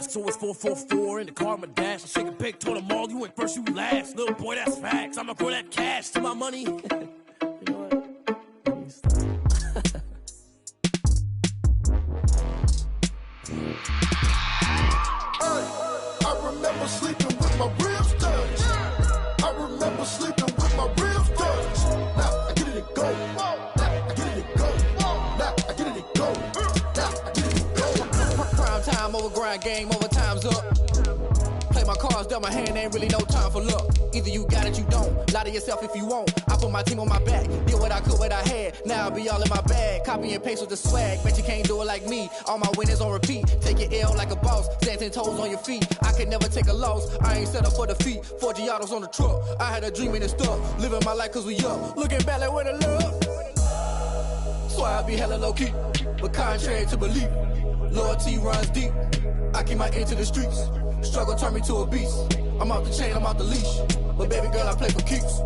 So it's 444 in the car, my dash. I shake a big, told them all, you went first, you last. Little boy, that's facts. I'ma grow that cash to my money. You know what? I remember sleeping with my ribs touched. I remember sleeping with my ribs touched. Now I get it and go. Now I get it and go. Now I get it and go. Now I get it and go. Prime time over grind game, overtime's up. Play my cards, dealt my hand, ain't really no time for luck. Either you got it, you don't. Lie to yourself if you won't. I put my team on my back, did what I could, what I had. Now I'll be all in my bag, copy and paste with the swag. Bet you can't do it like me. All my winners on repeat. Take your L like a boss, stand 10 toes on your feet. I can never take a loss. I ain't set up for defeat. 4 Giottos on the truck. I had a dream and it's stuck. Living my life cause we up. Looking back like where the love. So I be hella low key, but contrary to belief, loyalty runs deep. I keep my ear to the streets. Struggle turned me to a beast. I'm off the chain, I'm off the leash. But baby girl, I play for keeps.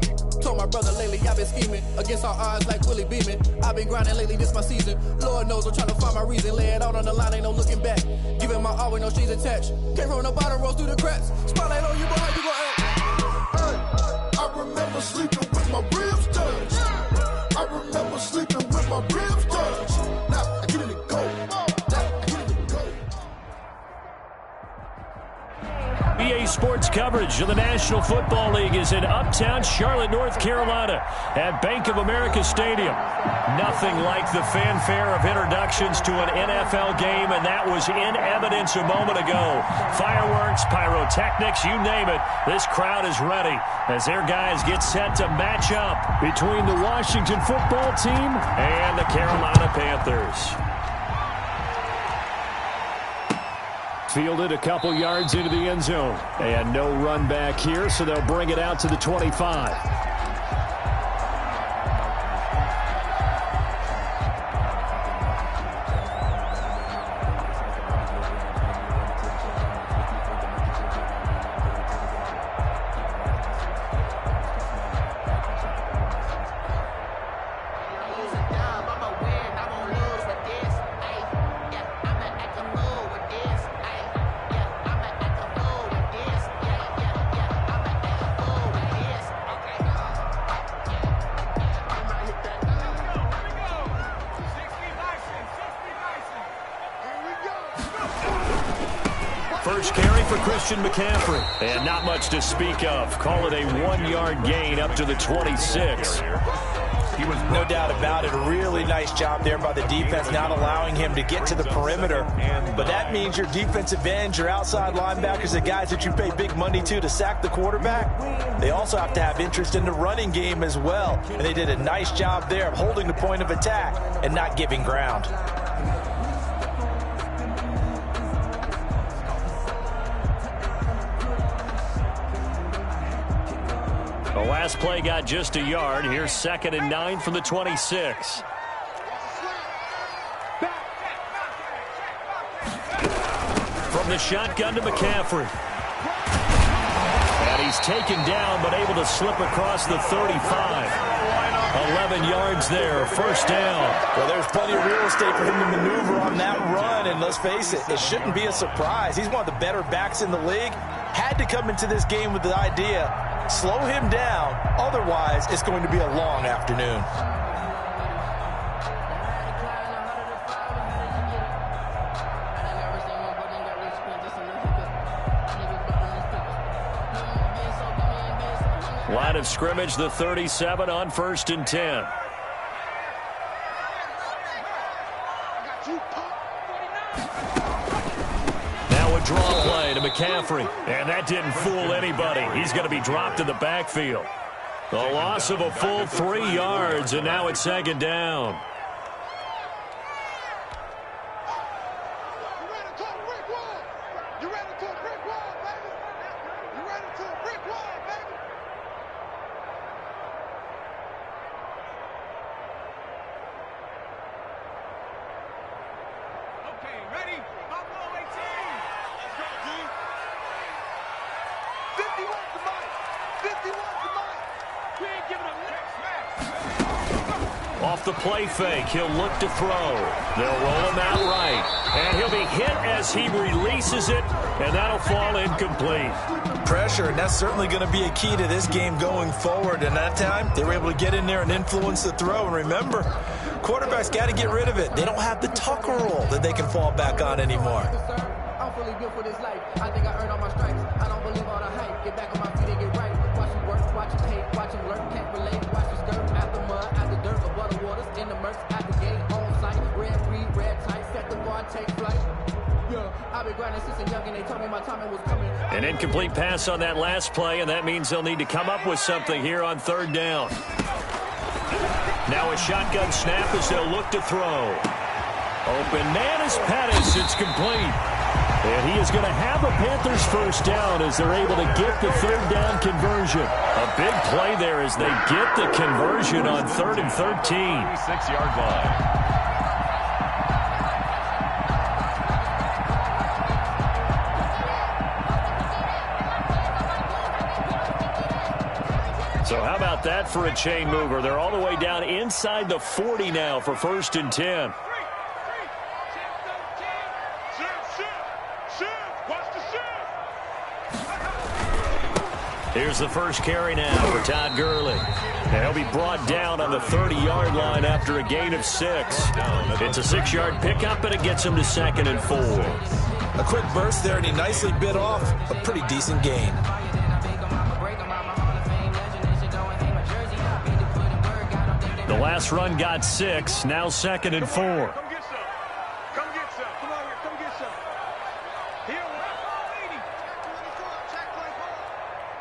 Told my brother lately, I've been scheming against all odds like Willie Beeman. I've been grinding lately, this my season. Lord knows I'm trying to find my reason. Lay it out on the line, ain't no looking back. Giving my all with no strings attached. Came from the bottom, rose through the cracks. Spotlight on you, boy, how you gon' act? I remember sleeping with my ribs touched. I remember sleeping with my ribs touched. Now I get it and go. EA Sports coverage of the National Football League is in uptown Charlotte, North Carolina at Bank of America Stadium. Nothing like the fanfare of introductions to an NFL game, and that was in evidence a moment ago. Fireworks, pyrotechnics, you name it. This crowd is ready as their guys get set to match up between the Washington football team and the Carolina Panthers. Fielded a couple yards into the end zone. And no run back here, so they'll bring it out to the 25. First carry for Christian McCaffrey. And not much to speak of. Call it a 1-yard gain up to the 26. No doubt about it. A really nice job there by the defense, not allowing him to get to the perimeter. But that means your defensive ends, your outside linebackers, the guys that you pay big money to sack the quarterback, they also have to have interest in the running game as well. And they did a nice job there of holding the point of attack and not giving ground. The last play got just a yard. Here's 2nd and 9 from the 26. From the shotgun to McCaffrey. And he's taken down, but able to slip across the 35. 11 yards there, first down. Well, there's plenty of real estate for him to maneuver on that run, and let's face it, it shouldn't be a surprise. He's one of the better backs in the league. Had to come into this game with the idea, slow him down, otherwise it's going to be a long afternoon. Line of scrimmage, the 37 on 1st and 10. Now a draw play to McCaffrey. And that didn't fool anybody. He's going to be dropped in the backfield. The loss of a full 3 yards, and now it's 2nd down. Off the play fake, he'll look to throw. They'll roll him out right. And he'll be hit as he releases it, and that'll fall incomplete. Pressure, and that's certainly going to be a key to this game going forward. And that time, they were able to get in there and influence the throw. And remember, quarterbacks got to get rid of it. They don't have the tucker roll that they can fall back on anymore. I'm fully built for this life. I think I earned all my stripes. I don't believe all the hype. Get back on my feet and get right. Watch him work, watch him hate, watch him lurk, can't relate. Watch him skirt out the mud, out the dirt, above the waters, in the murks, out the gate, on sight. Red free, red tight, set the bar, take flight. Yeah, I've been grinding since a young and they told me my timing was coming. An incomplete pass on that last play, and that means they'll need to come up with something here on third down. Now a shotgun snap as they'll look to throw. Open man is Pettis. It's complete. And he is going to have a Panthers first down as they're able to get the third down conversion. A big play there as they get the conversion on 3rd and 13. 6-yard line. So how about that for a chain mover? They're all the way down inside the 40 now for 1st and 10. Here's the first carry now for Todd Gurley. And he'll be brought down on the 30-yard line after a gain of 6. It's a 6-yard pickup, and it gets him to 2nd and 4. A quick burst there, and he nicely bit off a pretty decent gain. The last run got 6, now 2nd and 4. Come get some. Come get some. Come on here. Come get some. Here, 80. Check play ball.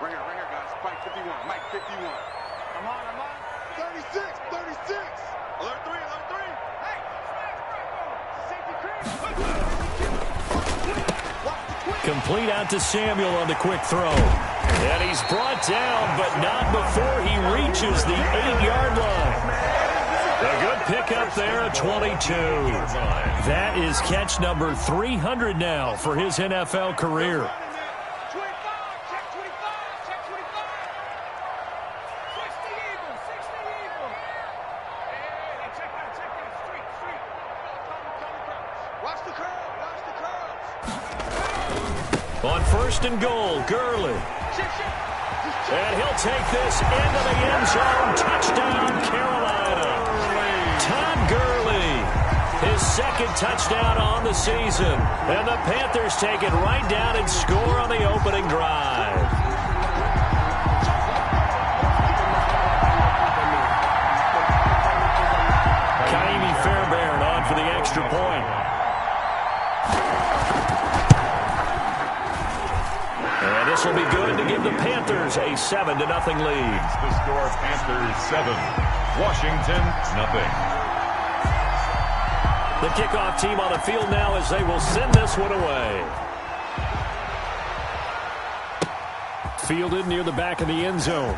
Right here, guys. Mike 51. Mike 51. I'm on. 36. Alert 3. Hey, safety cream. Complete out to Samuel on the quick throw. And he's brought down, but not before he reaches the 8-yard line. A good pickup there at 22. That is catch number 300 now for his NFL career. On 1st and goal, Gurley. And he'll take this into the end zone. Touchdown, Carolina. Todd Gurley, his 2nd touchdown on the season. And the Panthers take it right down and score on the opening drive. Kaimi Fairbairn on for the extra point. And this will be good to give the Panthers a 7-0 lead. The score, Panthers 7, Washington 0. The kickoff team on the field now as they will send this one away. Fielded near the back of the end zone.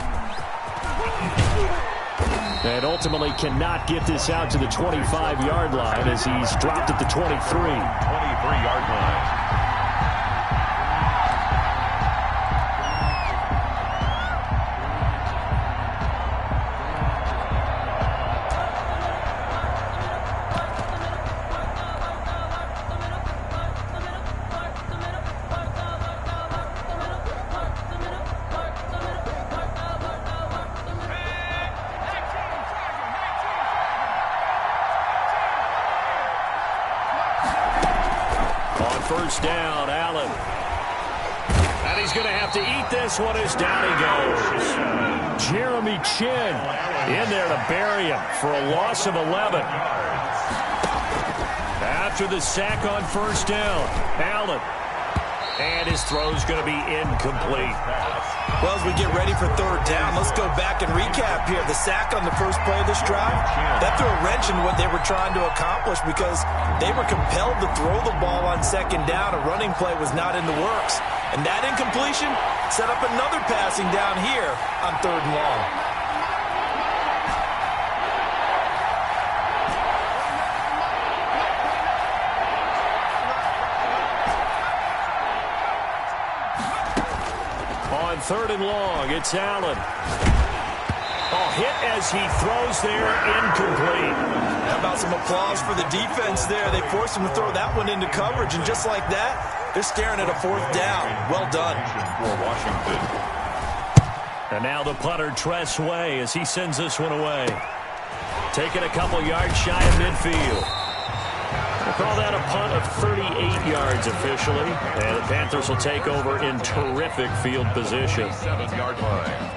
And ultimately cannot get this out to the 25-yard line as he's dropped at the 23. 23-yard line. First down, Allen. And he's going to have to eat this one as down he goes. Jeremy Chin in there to bury him for a loss of 11. After the sack on 1st down, Allen. And his throw's going to be incomplete. Well, as we get ready for 3rd down, let's go back and recap here. The sack on the first play of this drive, that threw a wrench in what they were trying to accomplish because they were compelled to throw the ball on 2nd down. A running play was not in the works. And that incompletion set up another passing down here on 3rd and long. On 3rd and long, it's Allen. Oh, hit as he throws there, incomplete. How about some applause for the defense there? They forced him to throw that one into coverage, and just like that, they're staring at a 4th down. Well done. For Washington. And now the punter, Tress Way, as he sends this one away. Taking a couple yards shy of midfield. We'll call that a punt of 38 yards officially. And the Panthers will take over in terrific field position. 7-yard line.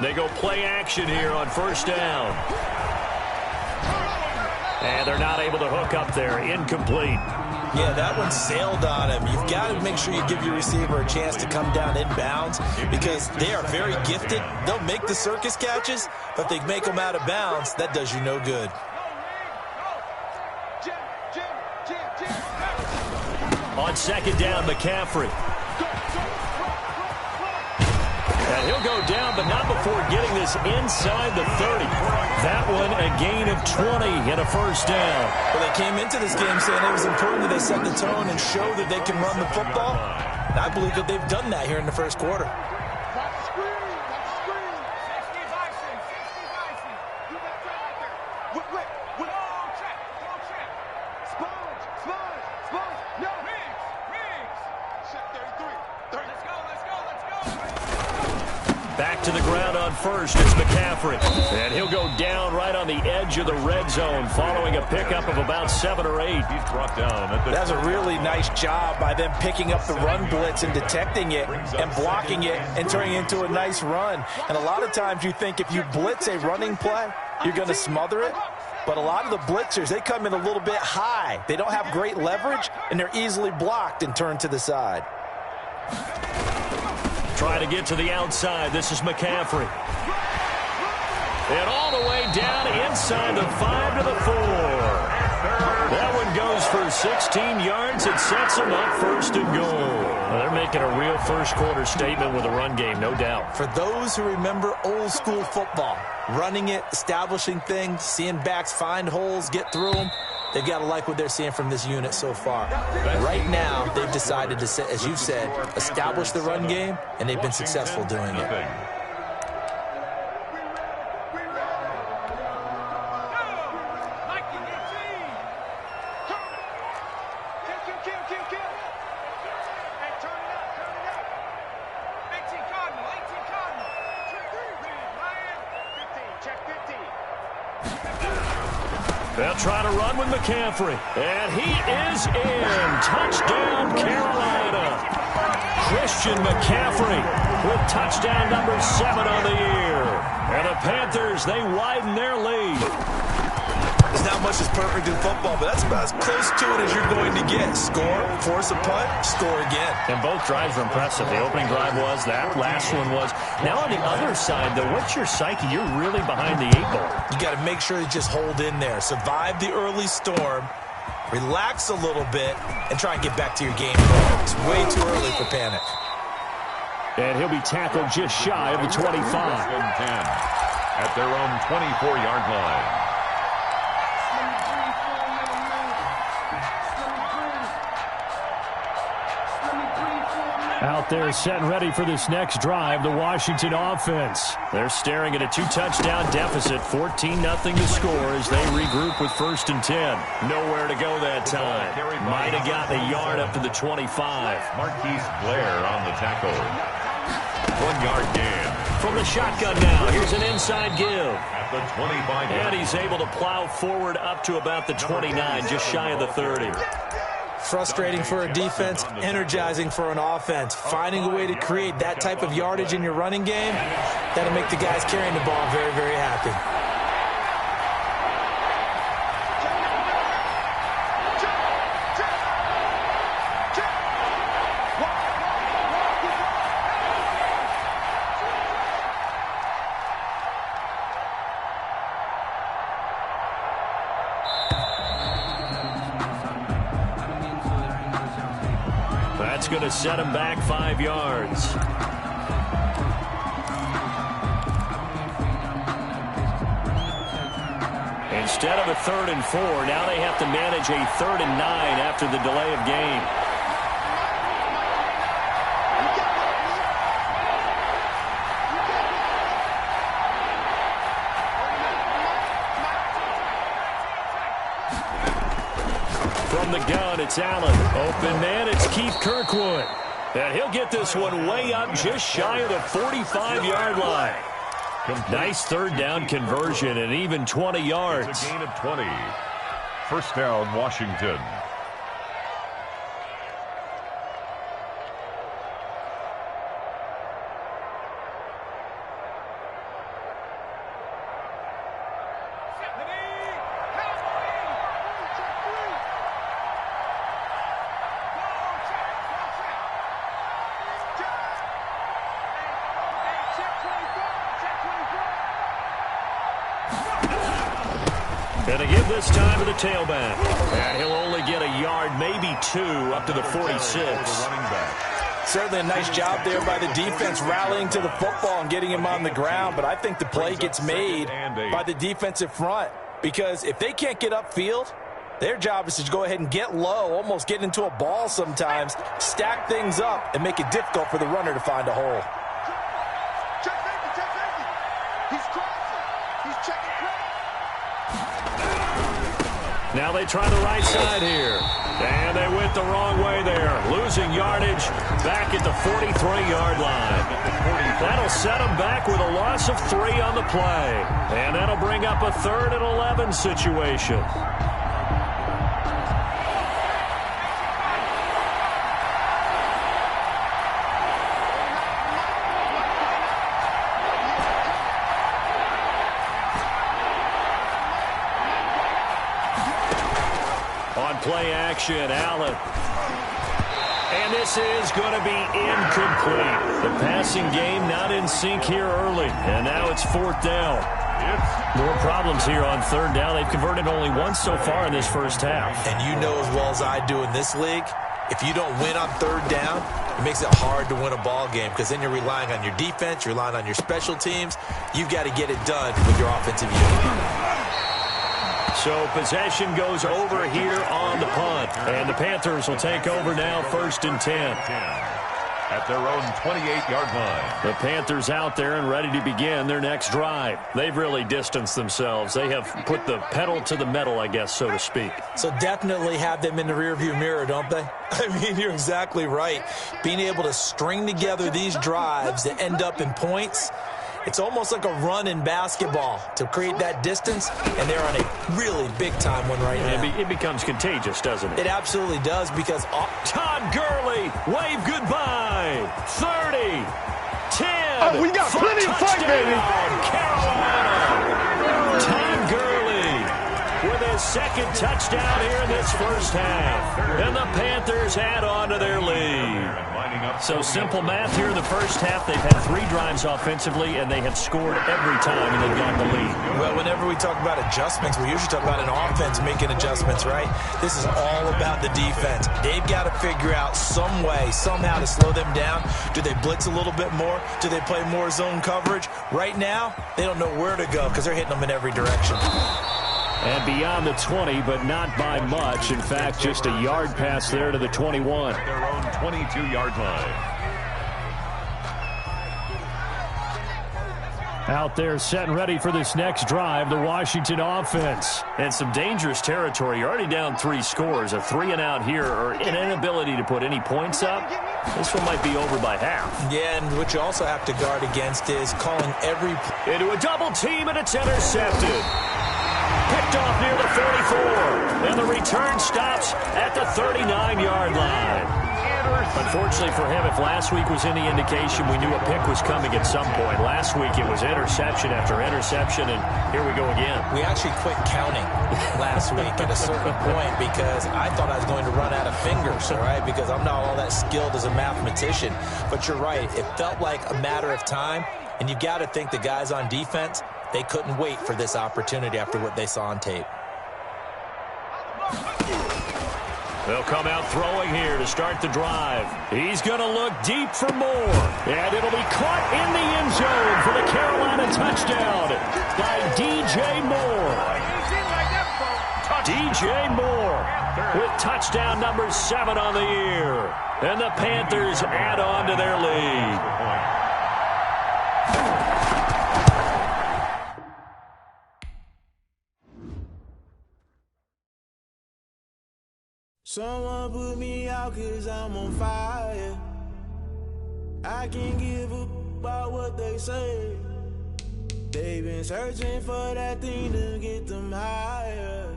They go play action here on 1st down. And they're not able to hook up there. Incomplete. Yeah, that one sailed on him. You've got to make sure you give your receiver a chance to come down inbounds because they are very gifted. They'll make the circus catches, but if they make them out of bounds, that does you no good. On 2nd down, McCaffrey. And he'll go down, but not before getting this inside the 30. That one a gain of 20 and a 1st down. Well, they came into this game saying it was important that they set the tone and show that they can run the football. And I believe that they've done that here in the 1st quarter. Back to the ground on 1st, it's McCaffrey. And he'll go down right on the edge of the red zone following a pickup of about 7 or 8. He's brought down at the That's a really nice job by them picking up the run blitz and detecting it and blocking it and turning it into a nice run. And a lot of times you think if you blitz a running play, you're going to smother it. But a lot of the blitzers, they come in a little bit high. They don't have great leverage, and they're easily blocked and turned to the side. Trying to get to the outside. This is McCaffrey. And all the way down inside the 5 to the 4. That one goes for 16 yards. It sets them up 1st and goal. Well, they're making a real 1st quarter statement with a run game, no doubt. For those who remember old school football, running it, establishing things, seeing backs find holes, get through them, they've got to like what they're seeing from this unit so far. Right now, they've decided to, as you said, establish the run game, and they've been successful doing it. They'll try to run with McCaffrey. And he is in. Touchdown, Carolina. Christian McCaffrey with touchdown number 7 on the year. And the Panthers, they widen their lead. There's not much that's perfect in football, but that's about as close to it as you're going to get. Score, force a punt, score again. And both drives were impressive. The opening drive was, that last one was. Now on the other side, though, what's your psyche? You're really behind the 8 ball. You got to make sure you just hold in there. Survive the early storm, relax a little bit, and try and get back to your game plan. It's way too early for panic. And he'll be tackled just shy of the 25. 10 at their own 24-yard line. Out there set and ready for this next drive, the Washington offense. They're staring at a 2-touchdown deficit, 14-0 to score as they regroup with 1st and 10. Nowhere to go that time. Might have gotten a yard up to the 25. Marquise Blair on the tackle. 1-yard gain. From the shotgun now, here's an inside give. At the 25. And he's able to plow forward up to about the 29, just shy of the 30. Frustrating for a defense, energizing for an offense. Finding a way to create that type of yardage in your running game, that'll make the guys carrying the ball very, very happy. going to set him back 5 yards. Instead of a 3rd and 4, now they have to manage a 3rd and 9 after the delay of game. From the gun, it's Allen. Open man, it's Keith Kirkwood. And he'll get this one way up just shy of the 45-yard line. Nice 3rd down conversion and even 20 yards. It's a gain of 20. First down, Washington. Going to give this time to the tailback. And he'll only get a yard, maybe 2, up to the 46. Certainly a nice job there by the defense rallying to the football and getting him on the ground. But I think the play gets made by the defensive front. Because if they can't get upfield, their job is to go ahead and get low, almost get into a ball sometimes, stack things up, and make it difficult for the runner to find a hole. Check safety. He's crossing. He's checking crack. Now they try the right side here. And they went the wrong way there. Losing yardage back at the 43-yard line. That'll set them back with a loss of 3 on the play. And that'll bring up a 3rd and 11 situation. Play action, Allen. And this is going to be incomplete. The passing game not in sync here early. And now it's 4th down. More problems here on 3rd down. They've converted only once so far in this first half. And you know as well as I do in this league, if you don't win on 3rd down, it makes it hard to win a ball game because then you're relying on your defense, you're relying on your special teams. You've got to get it done with your offensive unit. So possession goes over here on the punt. And the Panthers will take over now, 1st and 10. At their own 28-yard line. The Panthers out there and ready to begin their next drive. They've really distanced themselves. They have put the pedal to the metal, I guess, so to speak. So definitely have them in the rearview mirror, don't they? I mean, you're exactly right. Being able to string together these drives that end up in points, it's almost like a run in basketball to create that distance, and they're on a really big-time one right now. It becomes contagious, doesn't it? It absolutely does because Todd Gurley, wave goodbye. 30, 10. Oh, we got plenty of fight, baby. Carolina. Todd Gurley with his 2nd touchdown here in this first half. And the Panthers add on to their lead. So simple math here in the first half. They've had 3 drives offensively, and they have scored every time, and they've got the lead. Well, whenever we talk about adjustments, we usually talk about an offense making adjustments, right? This is all about the defense. They've got to figure out some way, somehow to slow them down. Do they blitz a little bit more? Do they play more zone coverage? Right now, they don't know where to go because they're hitting them in every direction. And beyond the 20, but not by much. In fact, just a yard pass there to the 21. Their own 22-yard line. Out there set and ready for this next drive, the Washington offense. And some dangerous territory. You're already down 3 scores. A 3-and-out here, or an inability to put any points up. This one might be over by half. Yeah, and what you also have to guard against is calling every... Into a double team, and it's intercepted. Picked off near the 44. And the return stops at the 39-yard line. Unfortunately for him, if last week was any indication, we knew a pick was coming at some point. Last week it was interception after interception, and here we go again. We actually quit counting last week at a certain point because I thought I was going to run out of fingers, all right, because I'm not all that skilled as a mathematician. But you're right. It felt like a matter of time, and you've got to think the guys on defense, they couldn't wait for this opportunity after what they saw on tape. They'll come out throwing here to start the drive. He's going to look deep for more. And it'll be caught in the end zone for the Carolina touchdown by DJ Moore. DJ Moore with touchdown number 7 on the year. And the Panthers add on to their lead. Someone put me out 'cause I'm on fire. I can't give up about what they say. They've been searching for that thing to get them higher.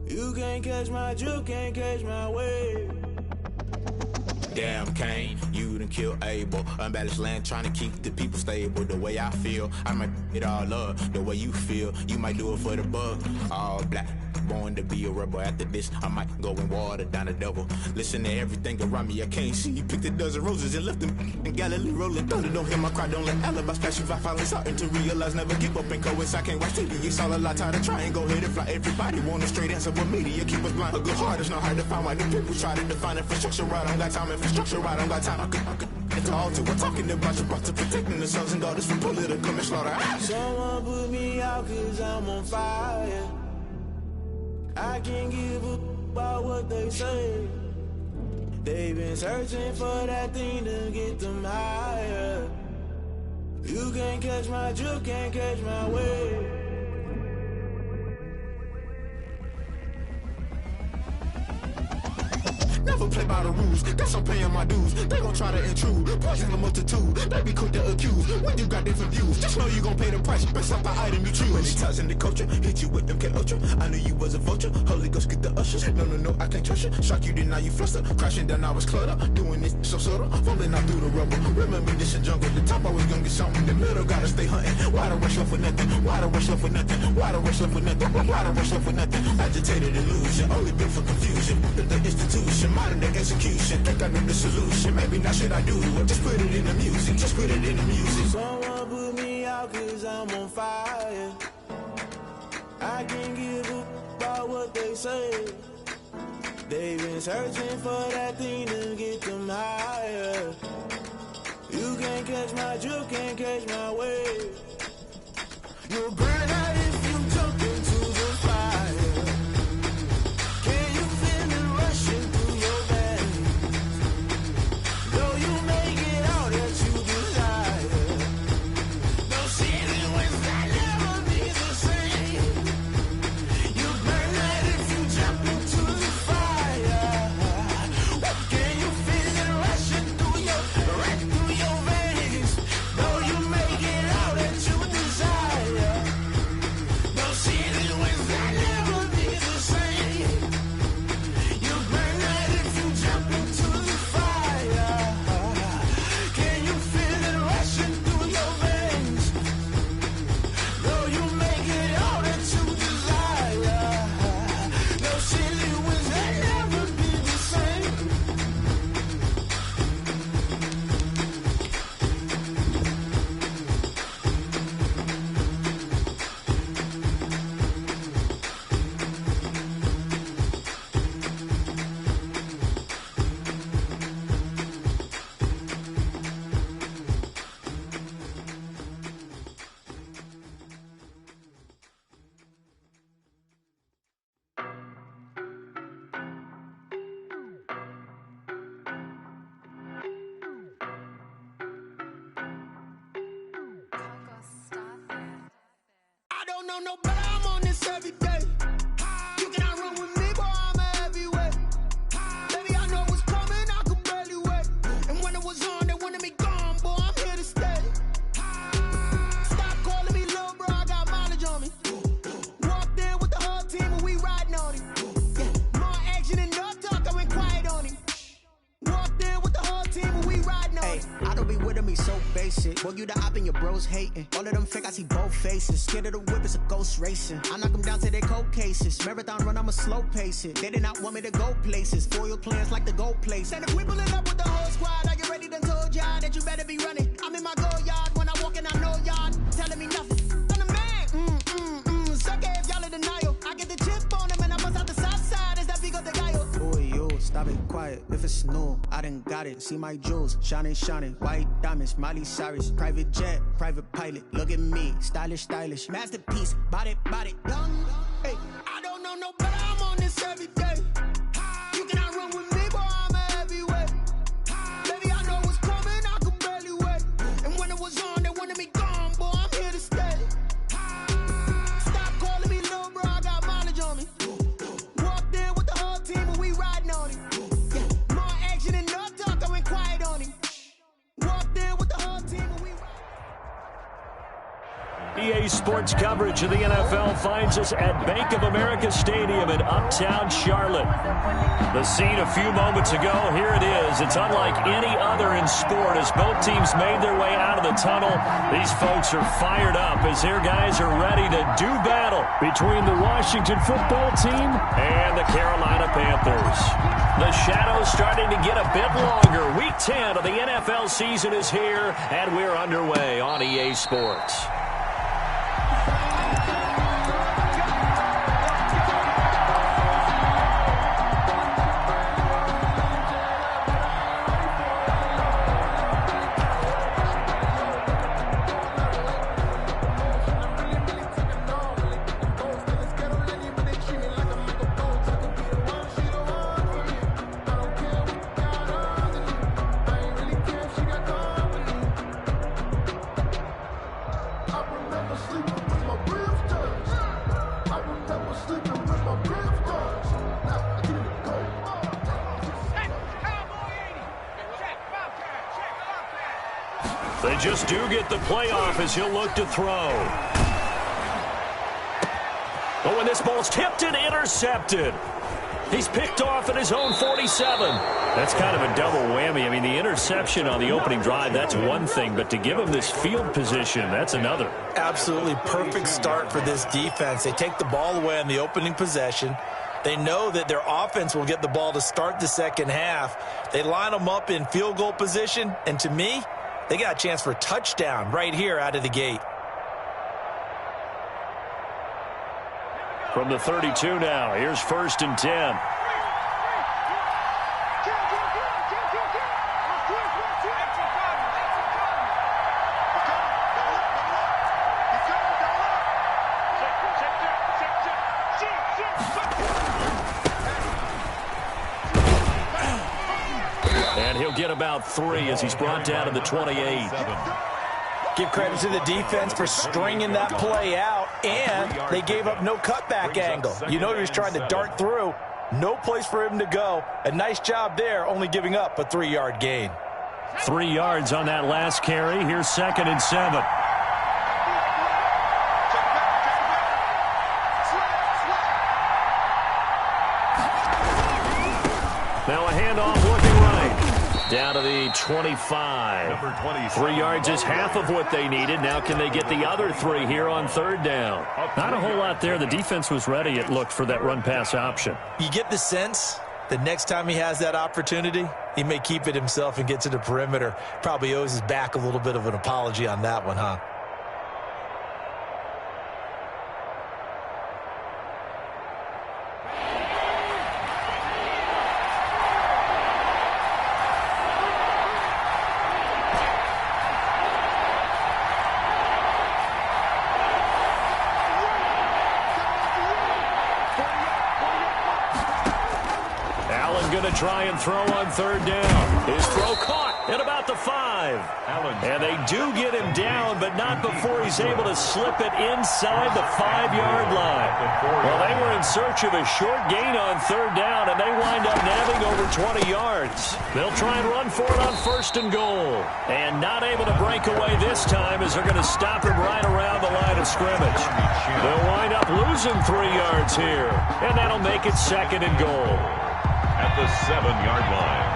You can't catch my drift, can't catch my wave. Damn, Kane, you done killed Abel. Unbalanced land, trying to keep the people stable. The way I feel, I might it all up. The way you feel, you might do it for the bug. All black, born to be a rebel. After this, I might go and water down the double. Listen to everything around me, I can't see. Picked a dozen roses and left them in Galilee rolling thunder. Don't hear my cry, don't let alibis pass you. I finally starting to realize, never give up and coincide. I can't watch TV, it's all a lot. Tired of trying, go ahead and fly. Everybody want a straight answer, but media keep us blind. A good heart is not hard to find. Why the people try to define infrastructure right? I don't got time, infrastructure right, I don't got time. I could it's all to we're talking about your to protecting the sons and daughters from political manslaughter. Someone put me out 'cause I'm on fire. I can't give up about what they say. They've been searching for that thing to get them higher. You can't catch my drift, can't catch my wave. Never play by the rules, guess I'm paying my dues. They gon' try to intrude, poison the multitude. They be quick to accuse, when you got different views. Just know you gon' pay the price, based off the item you choose. Many times in the culture, hit you with them K-Ultra. I knew you was a vulture, Holy Ghost get the ushers. No, I can't trust you. Shock you, then now you fluster. Crashing down, I was cluttered. Doing this so subtle, falling out through the rubble. Remember this a jungle, the top always gonna get something. The middle gotta stay hunting. Why the rush left for nothing? Why the rush left for nothing? Why the rush left for nothing? Why the rush left for nothing? Agitated illusion, only built for confusion. The institution, modern day execution. Think I know the solution. Maybe now should I do it? Just put it in the music. Just put it in the music. Someone put me out 'cause I'm on fire. I can't give up about what they say. They've been searching for that thing to get them higher. You can't catch my drift, can't catch my wave. You'll burn out if you jump into the fire. Can you feel it rushing through your veins? Though you make it out that you desire. No ceiling wins that never be the same. You burn out if you jump into the fire. Can you feel it rushing through your veins? Though you make it out that you desire. No ceiling wins that never be the same. You burn out if you jump into the fire. Can you feel it rushing through your veins? Though you make it out that you desire. No ceiling wins that never be the same. I don't know no better, I'm on this every day. You cannot run with me, boy, I'm a heavyweight. Baby, I know what's coming, I could barely wait. And when it was on, they wanted me gone, boy, I'm here to stay. Stop calling me little bro, I got mileage on me. Walked in with the whole team and we riding on him. Yeah, more action and no talk, I went quiet on him. Walked in with the whole team and we riding on him. I don't be with me so basic. Boy, you the op and your bros hating. All of them fake, I see both faces. Scared of the whip, it's a ghost racing. I knock them down to their cold cases. Marathon run, I'ma slow pace it. They did not want me to go places. Foil plans like the gold place. And if we pulling up with the whole squad, I get ready to told y'all that you better be running. I'm in my go yard. When I walk in, I know y'all telling me nothing. I'm the man. Suck it if y'all in denial. I get the chip on them and I bust out the south side. Is that big of the guy? Oh it's new. I done got it. See my jewels, shining, shining. White diamonds, Miley Cyrus. Private jet, private pilot. Look at me, stylish, stylish. Masterpiece, body, body. Young, hey, I don't know no better. I'm on this every day. You cannot run with me, boy. I'm a heavyweight. Baby, I know what's coming. I could barely wait. And when it was on, they wanted me gone, boy. I'm here to stay. Stop calling me little bro. I got mileage on me. Walked in with the whole team and we riding on it. Yeah, more action and no talk. I went quiet on him. Walked in with the whole team and we. EA Sports coverage of the NFL finds us at Bank of America Stadium in Uptown Charlotte. The scene a few moments ago, here it is. It's unlike any other in sport as both teams made their way out of the tunnel. These folks are fired up as their guys are ready to do battle between the Washington football team and the Carolina Panthers. The shadow's starting to get a bit longer. Week 10 of the NFL season is here, and we're underway on EA Sports. They just do get the playoff as he'll look to throw. Oh, and this ball's tipped and intercepted. He's picked off at his own 47. That's kind of a double whammy. I mean, the interception on the opening drive, that's one thing, but to give him this field position, that's another. Absolutely perfect start for this defense. They take the ball away on the opening possession. They know that their offense will get the ball to start the second half. They line them up in field goal position, and to me, they got a chance for a touchdown right here out of the gate. From the 32 now, here's 1st and 10. And he'll get about 3 as he's brought down to the 28. Give credit to the defense for stringing that play out, and they gave up no cutback angle. You know he was trying to dart through. No place for him to go. A nice job there, only giving up a 3-yard gain. 3 yards on that last carry. Here's 2nd and 7. Now a handoff looking right. Down to the 25. 3 yards is half of what they needed. Now can they get the other 3 here on 3rd down? Not a whole lot there. The defense was ready, it looked, for that run-pass option. You get the sense that next time he has that opportunity, he may keep it himself and get to the perimeter. Probably owes his back a little bit of an apology on that one, huh? Try and throw on 3rd down. His throw caught at about the 5. And they do get him down, but not before he's able to slip it inside the 5-yard line. Well, they were in search of a short gain on 3rd down, and they wind up nabbing over 20 yards. They'll try and run for it on 1st and goal. And not able to break away this time as they're going to stop him right around the line of scrimmage. They'll wind up losing 3 yards here, and that'll make it 2nd and goal. At the 7-yard line.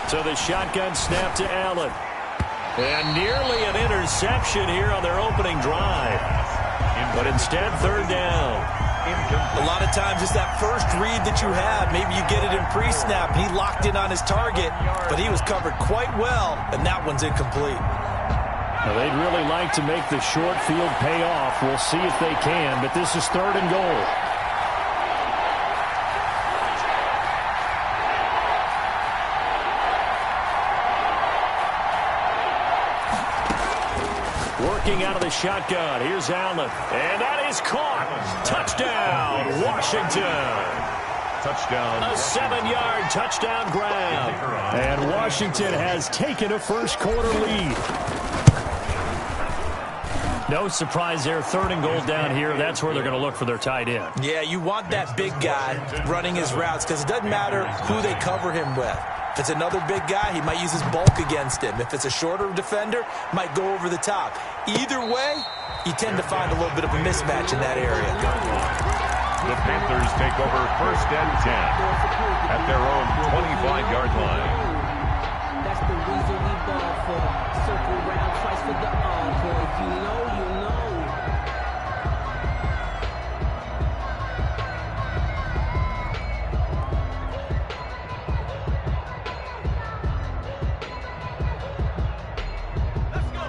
So the shotgun snap to Allen. And nearly an interception here on their opening drive. But instead, 3rd down. A lot of times it's that first read that you have. Maybe you get it in pre-snap, and he locked in on his target, but he was covered quite well, and that one's incomplete. Well, they'd really like to make the short field pay off. We'll see if they can, but this is 3rd and goal. Working out of the shotgun. Here's Allen. And that is caught. Touchdown, Washington. Touchdown. A 7-yard touchdown grab. And Washington has taken a first-quarter lead. No surprise there. 3rd and goal down here. That's where they're going to look for their tight end. Yeah, you want that big guy running his routes because it doesn't matter who they cover him with. If it's another big guy, he might use his bulk against him. If it's a shorter defender, might go over the top. Either way, you tend to find a little bit of a mismatch in that area. The Panthers take over 1st and 10 at their own 25-yard line. That's the reason we ball for. Circle round twice for the encore. If you know, you know.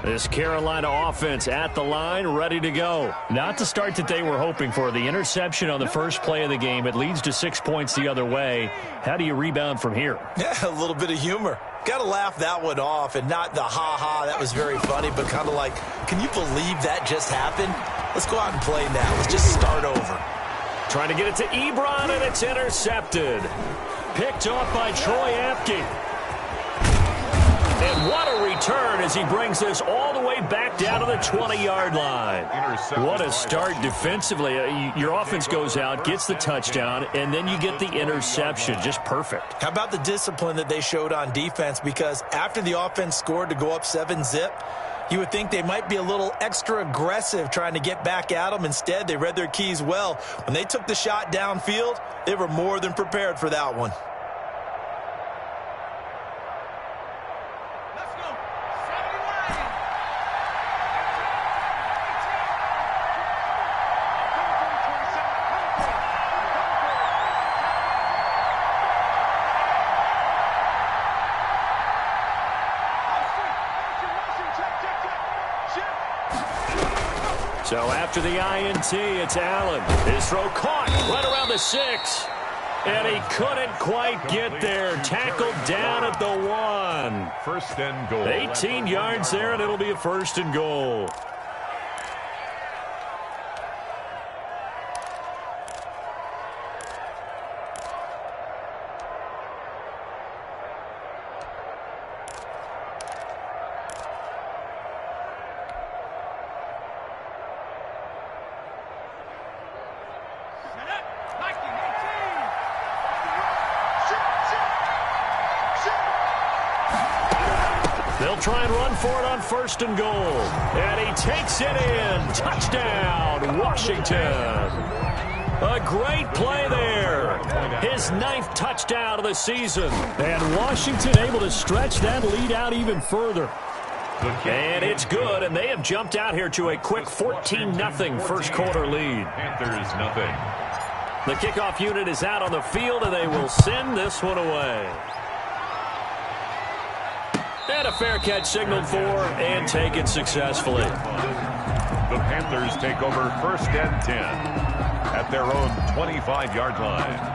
This Carolina offense at the line, ready to go. Not the start that they were hoping for. The interception on the first play of the game. It leads to 6 points the other way. How do you rebound from here? Yeah, a little bit of humor. Got to laugh that one off, and not the ha-ha, that was very funny, but kind of like, can you believe that just happened? Let's go out and play now. Let's just start over. Trying to get it to Ebron, and it's intercepted. Picked off by Troy Apke. And what a return as he brings this all the way back down to the 20-yard line. What a start defensively. Your offense goes out, gets the touchdown, and then you get the interception. Just perfect. How about the discipline that they showed on defense? Because after the offense scored to go up 7-zip, you would think they might be a little extra aggressive trying to get back at them. Instead, they read their keys well. When they took the shot downfield, they were more than prepared for that one. So after the INT, it's Allen. His throw caught right around the 6. And he couldn't quite get there. Tackled down at the 1. 1st and goal. 18 yards there, and it'll be a 1st and goal. They'll try and run for it on 1st and goal. And he takes it in. Touchdown, Washington. A great play there. His 9th touchdown of the season. And Washington able to stretch that lead out even further. And it's good, and they have jumped out here to a quick 14-0 first-quarter lead. Panthers nothing. The kickoff unit is out on the field, and they will send this one away. And a fair catch signaled for and taken successfully. The Panthers take over 1st and 10 at their own 25-yard line.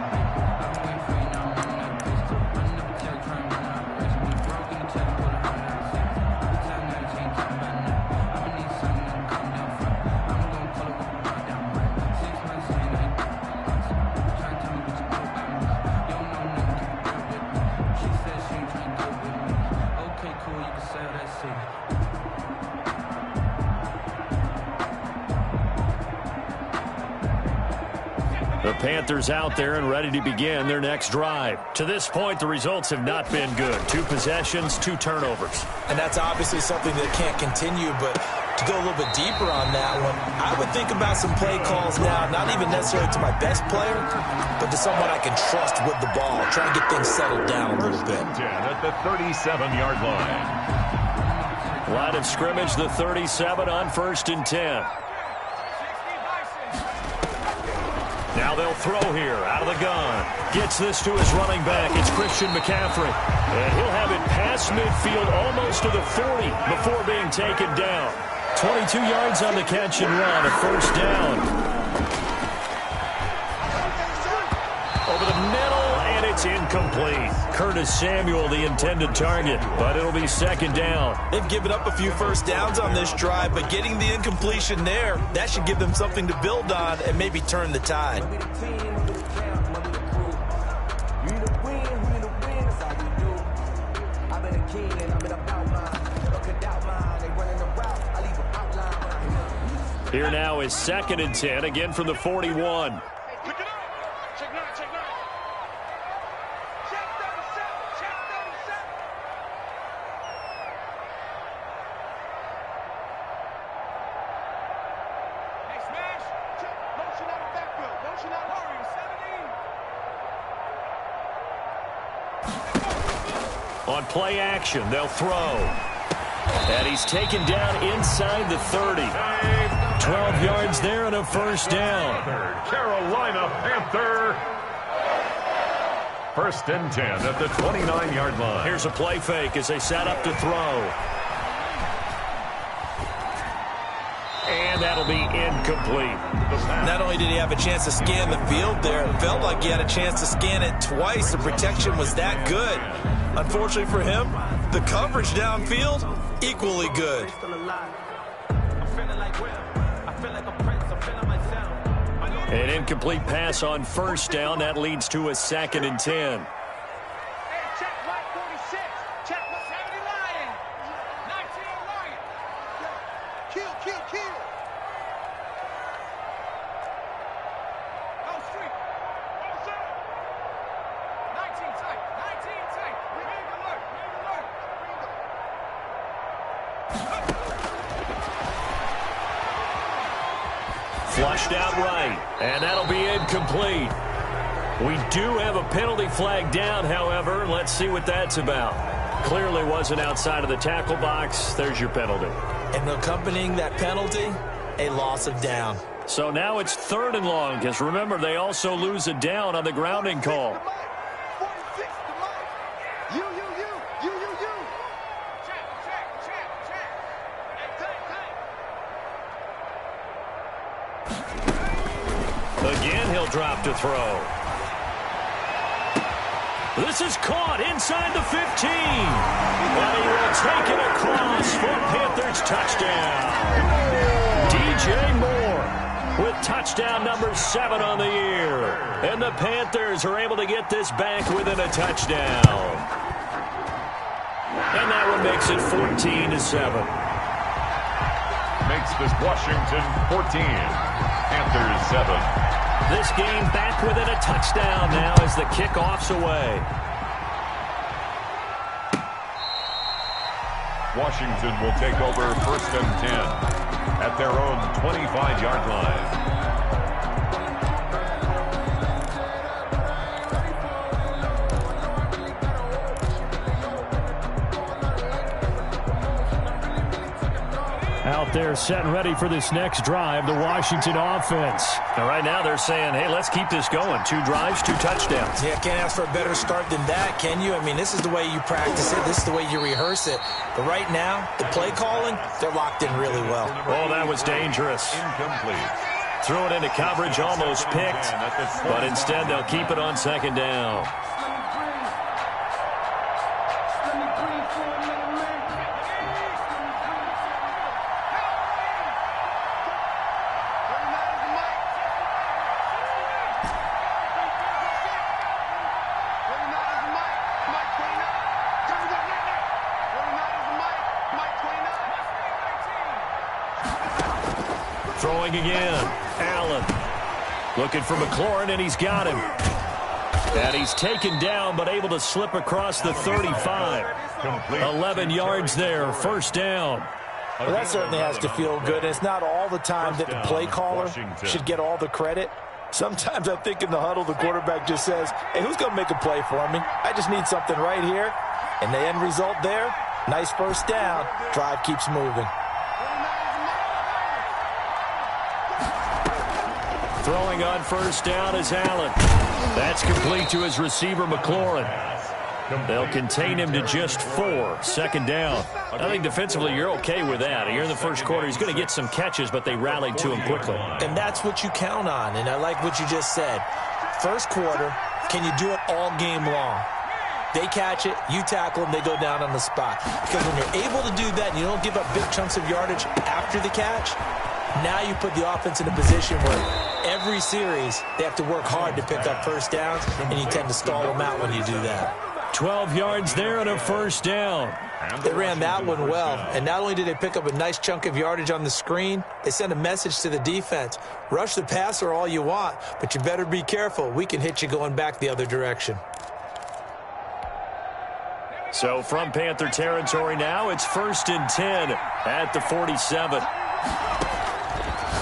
The Panthers out there and ready to begin their next drive. To this point, the results have not been good. 2 possessions, 2 turnovers. And that's obviously something that can't continue, but to go a little bit deeper on that one, I would think about some play calls now, not even necessarily to my best player, but to someone I can trust with the ball, trying to get things settled down a little bit. 10 at the 37-yard line. Line of scrimmage, the 37 on 1st and 10. Now they'll throw here out of the gun. Gets this to his running back. It's Christian McCaffrey. And he'll have it past midfield almost to the 40 before being taken down. 22 yards on the catch and run, a first down. Over the middle, and it's incomplete. Curtis Samuel, the intended target, but it'll be second down. They've given up a few first downs on this drive, but getting the incompletion there, that should give them something to build on and maybe turn the tide. Here now is 2nd and 10, again from the 41. On play action, they'll throw. And he's taken down inside the 30. 12 yards there and a first down. Carolina Panther. 1st and 10 at the 29-yard line. Here's a play fake as they set up to throw. And that'll be incomplete. Not only did he have a chance to scan the field there, it felt like he had a chance to scan it twice. The protection was that good. Unfortunately for him, the coverage downfield, equally good. An incomplete pass on first down. That leads to a 2nd and 10. Flushed out right, and that'll be incomplete. We do have a penalty flag down, however. Let's see what that's about. Clearly wasn't outside of the tackle box. There's your penalty. And accompanying that penalty, a loss of down. So now it's 3rd and long, because remember, they also lose a down on the grounding call. Again, he'll drop to throw. This is caught inside the 15. And he will take it across for Panthers touchdown. DJ Moore with touchdown number 7 on the year. And the Panthers are able to get this back within a touchdown. And that one makes it 14-7. Makes this Washington 14. Panthers 7. This game back within a touchdown now as the kickoff's away. Washington will take over 1st and 10 at their own 25-yard line. Out there set and ready for this next drive, the Washington offense. And right now they're saying, hey, let's keep this going. 2 drives, 2 touchdowns. Yeah, can't ask for a better start than that, can you? I mean, this is the way you practice it. This is the way you rehearse it. But right now, the play calling, they're locked in really well. Oh, that was dangerous. Incomplete. Threw it into coverage, almost picked. But instead, they'll keep it on 2nd down. Throwing again. Allen looking for McLaurin, and he's got him. And he's taken down, but able to slip across the 35. 11 yards there, first down. Well, that certainly has to feel good. It's not all the time that the play caller should get all the credit. Sometimes I think in the huddle, the quarterback just says, hey, who's going to make a play for me? I just need something right here. And the end result there, nice first down. Drive keeps moving. Throwing on first down is Allen. That's complete to his receiver, McLaurin. They'll contain him to just 4. Second down. I think defensively you're okay with that. Here in the first quarter, he's going to get some catches, but they rallied to him quickly. And that's what you count on, and I like what you just said. First quarter, can you do it all game long? They catch it, you tackle them, they go down on the spot. Because when you're able to do that and you don't give up big chunks of yardage after the catch, now you put the offense in a position where every series they have to work hard to pick up first downs, and you tend to stall them out when you do that. 12 yards there and a first down. They ran that one well, and not only did they pick up a nice chunk of yardage on the screen, they sent a message to the defense. Rush the passer all you want, but you better be careful. We can hit you going back the other direction. So from Panther territory now, it's 1st and 10 at the 47.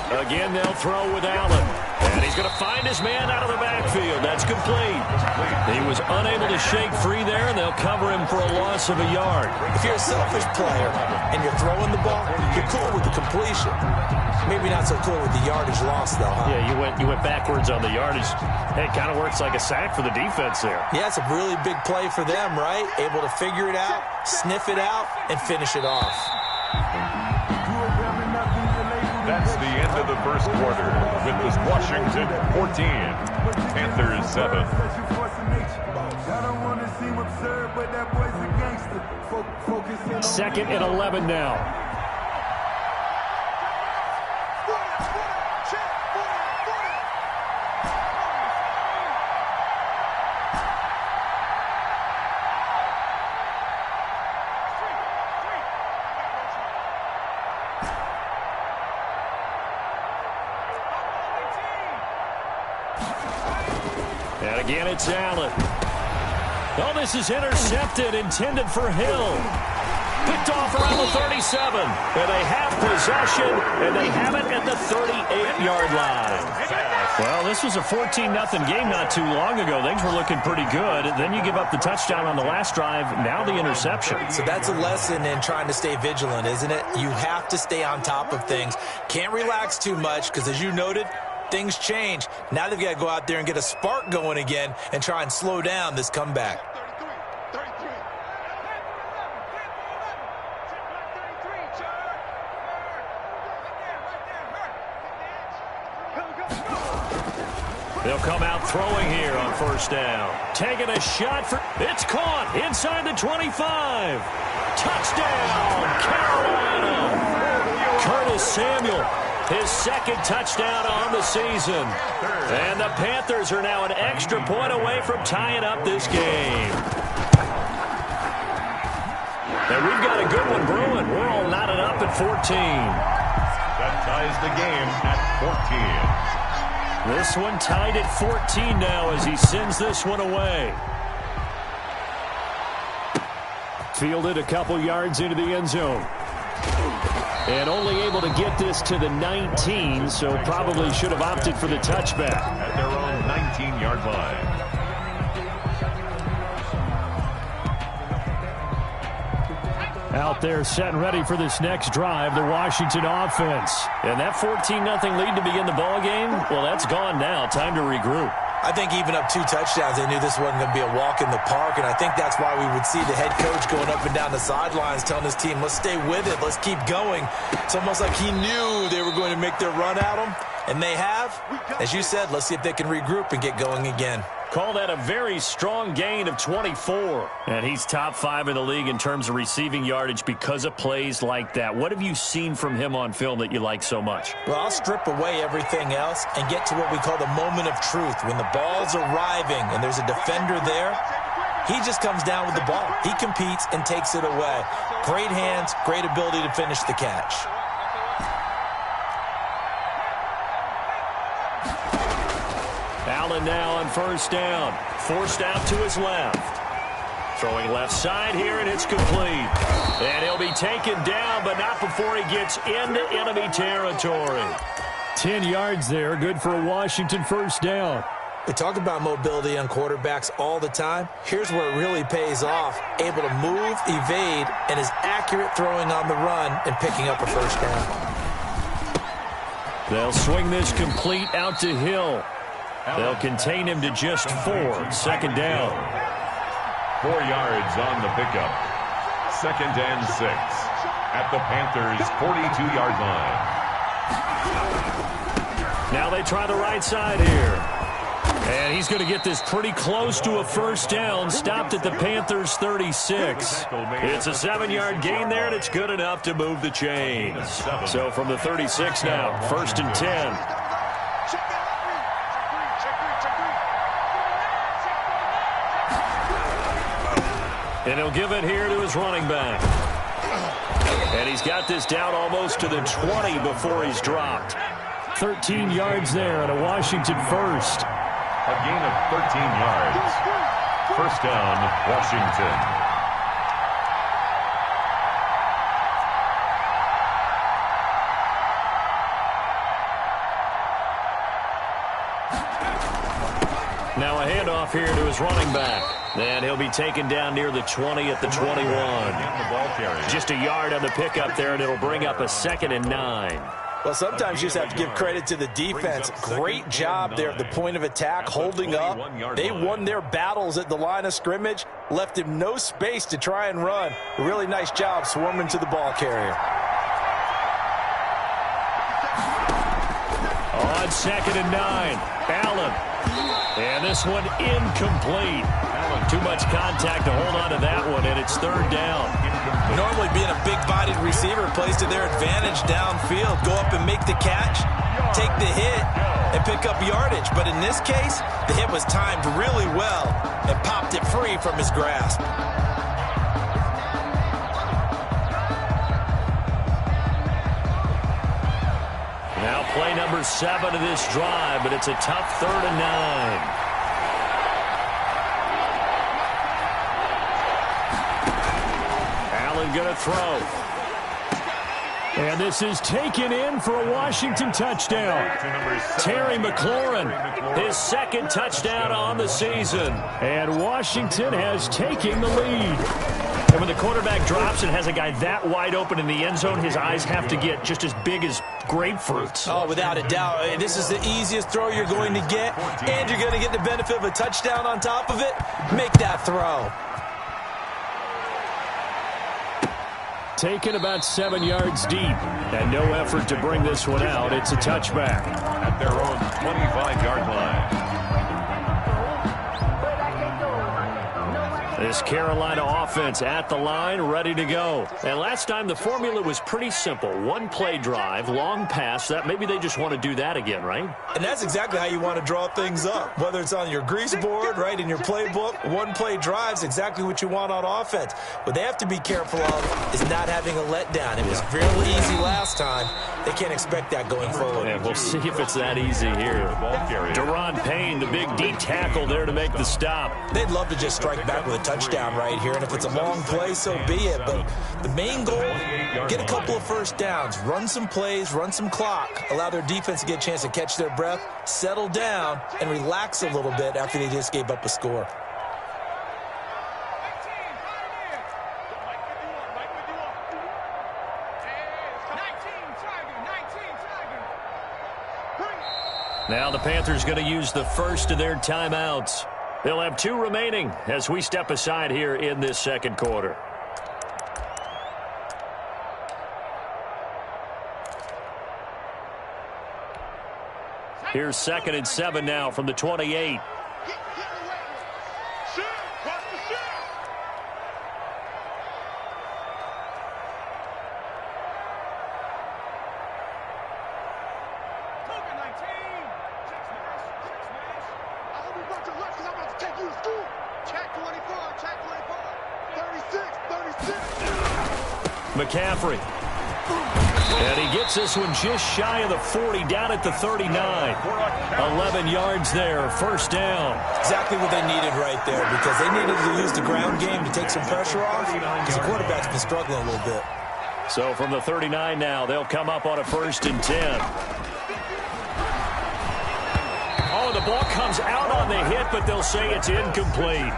Again, they'll throw with Allen. And he's going to find his man out of the backfield. That's complete. He was unable to shake free there, and they'll cover him for a loss of a yard. If you're a selfish player and you're throwing the ball, you're cool with the completion. Maybe not so cool with the yardage loss, though, huh? Yeah, you went backwards on the yardage. Hey, it kind of works like a sack for the defense there. Yeah, it's a really big play for them, right? Able to figure it out, sniff it out, and finish it off. That's the end of the first quarter with this Washington 14, Panthers 7. Second and 11 now. And again, it's Allen. Oh, this is intercepted, intended for Hill. Picked off around the 37. And they have possession, and they have it at the 38-yard line. Well, this was a 14-0 game not too long ago. Things were looking pretty good. Then you give up the touchdown on the last drive. Now the interception. So that's a lesson in trying to stay vigilant, isn't it? You have to stay on top of things. Can't relax too much because, as you noted, things change. Now they've got to go out there and get a spark going again and try and slow down this comeback. They'll come out throwing here on first down. Taking a shot for... It's caught inside the 25. Touchdown, Carolina. Curtis Samuel, his second touchdown on the season. And the Panthers are now an extra point away from tying up this game. And we've got a good one brewing. We're all knotted up at 14. That ties the game at 14. This one tied at 14 now as he sends this one away. Fielded a couple yards into the end zone. And only able to get this to the 19, so probably should have opted for the touchback. At their own 19-yard line. Out there set and ready for this next drive, the Washington offense. And that 14-0 lead to begin the ball game, well, that's gone now. Time to regroup. I think even up 2 touchdowns, they knew this wasn't going to be a walk in the park, and I think that's why we would see the head coach going up and down the sidelines telling his team, let's stay with it, let's keep going. It's almost like he knew they were going to make their run at him, and they have. As you said, let's see if they can regroup and get going again. Call that a very strong gain of 24. And he's top 5 in the league in terms of receiving yardage because of plays like that. What have you seen from him on film that you like so much? Well, I'll strip away everything else and get to what we call the moment of truth. When the ball's arriving and there's a defender there, he just comes down with the ball. He competes and takes it away. Great hands, great ability to finish the catch. Allen now on first down. Forced out to his left. Throwing left side here, and it's complete. And he'll be taken down, but not before he gets into enemy territory. 10 yards there, good for a Washington first down. We talk about mobility on quarterbacks all the time. Here's where it really pays off. Able to move, evade, and is accurate throwing on the run and picking up a first down. They'll swing this complete out to Hill. They'll contain him to just 4. 2nd down. 4 yards on the pickup. 2nd and 6 at the Panthers' 42-yard line. Now they try the right side here. And he's going to get this pretty close to a 1st down. Stopped at the Panthers' 36. It's a 7-yard gain there, and it's good enough to move the chains. So from the 36 now, 1st and 10. And he'll give it here to his running back. And he's got this down almost to the 20 before he's dropped. 13 yards there and a Washington 1st. A gain of 13 yards. 1st down, Washington. Now a handoff here to his running back. And he'll be taken down near the 20 at the 21. Just a yard on the pickup there, and it'll bring up a 2nd and 9. Well, sometimes you just have to give credit to the defense. Great job there at the point of attack, holding up. They won their battles at the line of scrimmage, left him no space to try and run. A really nice job swarming to the ball carrier. On 2nd and 9, Allen. And this one incomplete. Too much contact to hold on to that one, and it's 3rd down. Normally being a big-bodied receiver plays to their advantage downfield. Go up and make the catch, take the hit, and pick up yardage. But in this case, the hit was timed really well and popped it free from his grasp. Now play number 7 of this drive, but it's a tough 3rd and 9. Going to throw. And this is taken in for a Washington touchdown. Terry McLaurin, his 2nd touchdown on the season. And Washington has taken the lead. And when the quarterback drops and has a guy that wide open in the end zone, his eyes have to get just as big as grapefruits. Oh, without a doubt. This is the easiest throw you're going to get, and you're going to get the benefit of a touchdown on top of it. Make that throw. Taken about 7 yards deep, and no effort to bring this one out. It's a touchback. At their own 25-yard line. This Carolina offense at the line, ready to go. And last time the formula was pretty simple. 1-play drive, long pass. That maybe they just want to do that again, right? And that's exactly how you want to draw things up. Whether it's on your grease board, right, in your playbook, 1-play drive's exactly what you want on offense. What they have to be careful of is not having a letdown. It was fairly easy last time. They can't expect that going forward. And we'll see if it's that easy here. Deron Payne, the big D tackle there to make the stop. They'd love to just strike back with a touchdown right here, and if it's a long play, so be it. But the main goal, get a couple of 1st downs, run some plays, run some clock, allow their defense to get a chance to catch their breath, settle down, and relax a little bit after they just gave up a score. Now the Panthers going to use the 1st of their timeouts. They'll have 2 remaining as we step aside here in this 2nd quarter. Here's 2nd and 7 now from the 28. McCaffrey. And he gets this one just shy of the 40, down at the 39. 11 yards there, 1st down. Exactly what they needed right there, because they needed to use the ground game to take some pressure off, because the quarterback's been struggling a little bit. So from the 39 now, they'll come up on a 1st and 10. Oh, the ball comes out on the hit, but they'll say it's incomplete.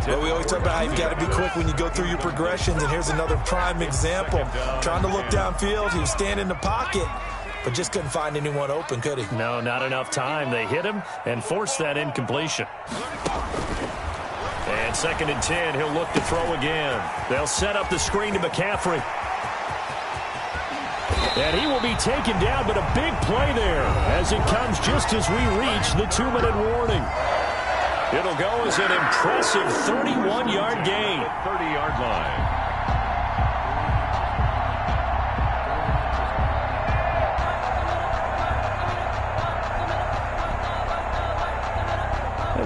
Well, we always talk about how you've got to be quick when you go through your progressions, and here's another prime example. Trying to look downfield, he was standing in the pocket, but just couldn't find anyone open, could he? No, not enough time. They hit him and forced that incompletion. And 2nd and 10, he'll look to throw again. They'll set up the screen to McCaffrey. And he will be taken down, but a big play there as it comes just as we reach the 2-minute warning. It'll go as an impressive 31-yard gain. 30-yard line.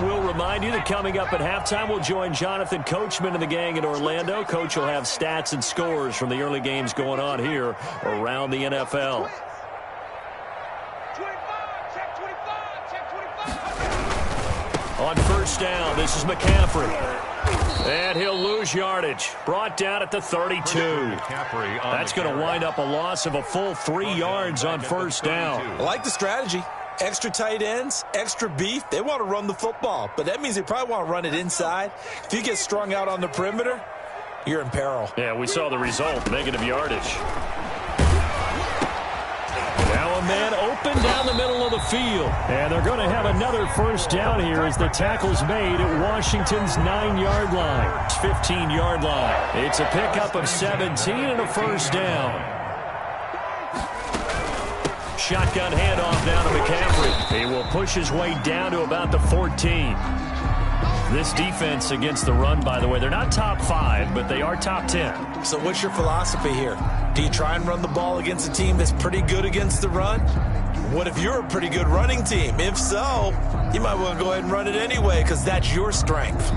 We'll remind you that coming up at halftime, we'll join Jonathan Coachman and the gang in Orlando. Coach will have stats and scores from the early games going on here around the NFL. On 1st down, this is McCaffrey. And he'll lose yardage. Brought down at the 32. That's going to wind up a loss of a full 3 yards on 1st down. I like the strategy. Extra tight ends, extra beef. They want to run the football, but that means they probably want to run it inside. If you get strung out on the perimeter, you're in peril. Yeah, we saw the result, negative yardage. Now a man open down the middle of the field. And they're going to have another 1st down here as the tackle's made at Washington's 9-yard line. 15-yard line. It's a pickup of 17 and a 1st down. Shotgun handoff down to McCaffrey. He will push his way down to about the 14. This defense against the run, by the way, they're not top 5, but they are top 10. So what's your philosophy here? Do you try and run the ball against a team that's pretty good against the run? What if you're a pretty good running team? If so, you might want to go ahead and run it anyway because that's your strength.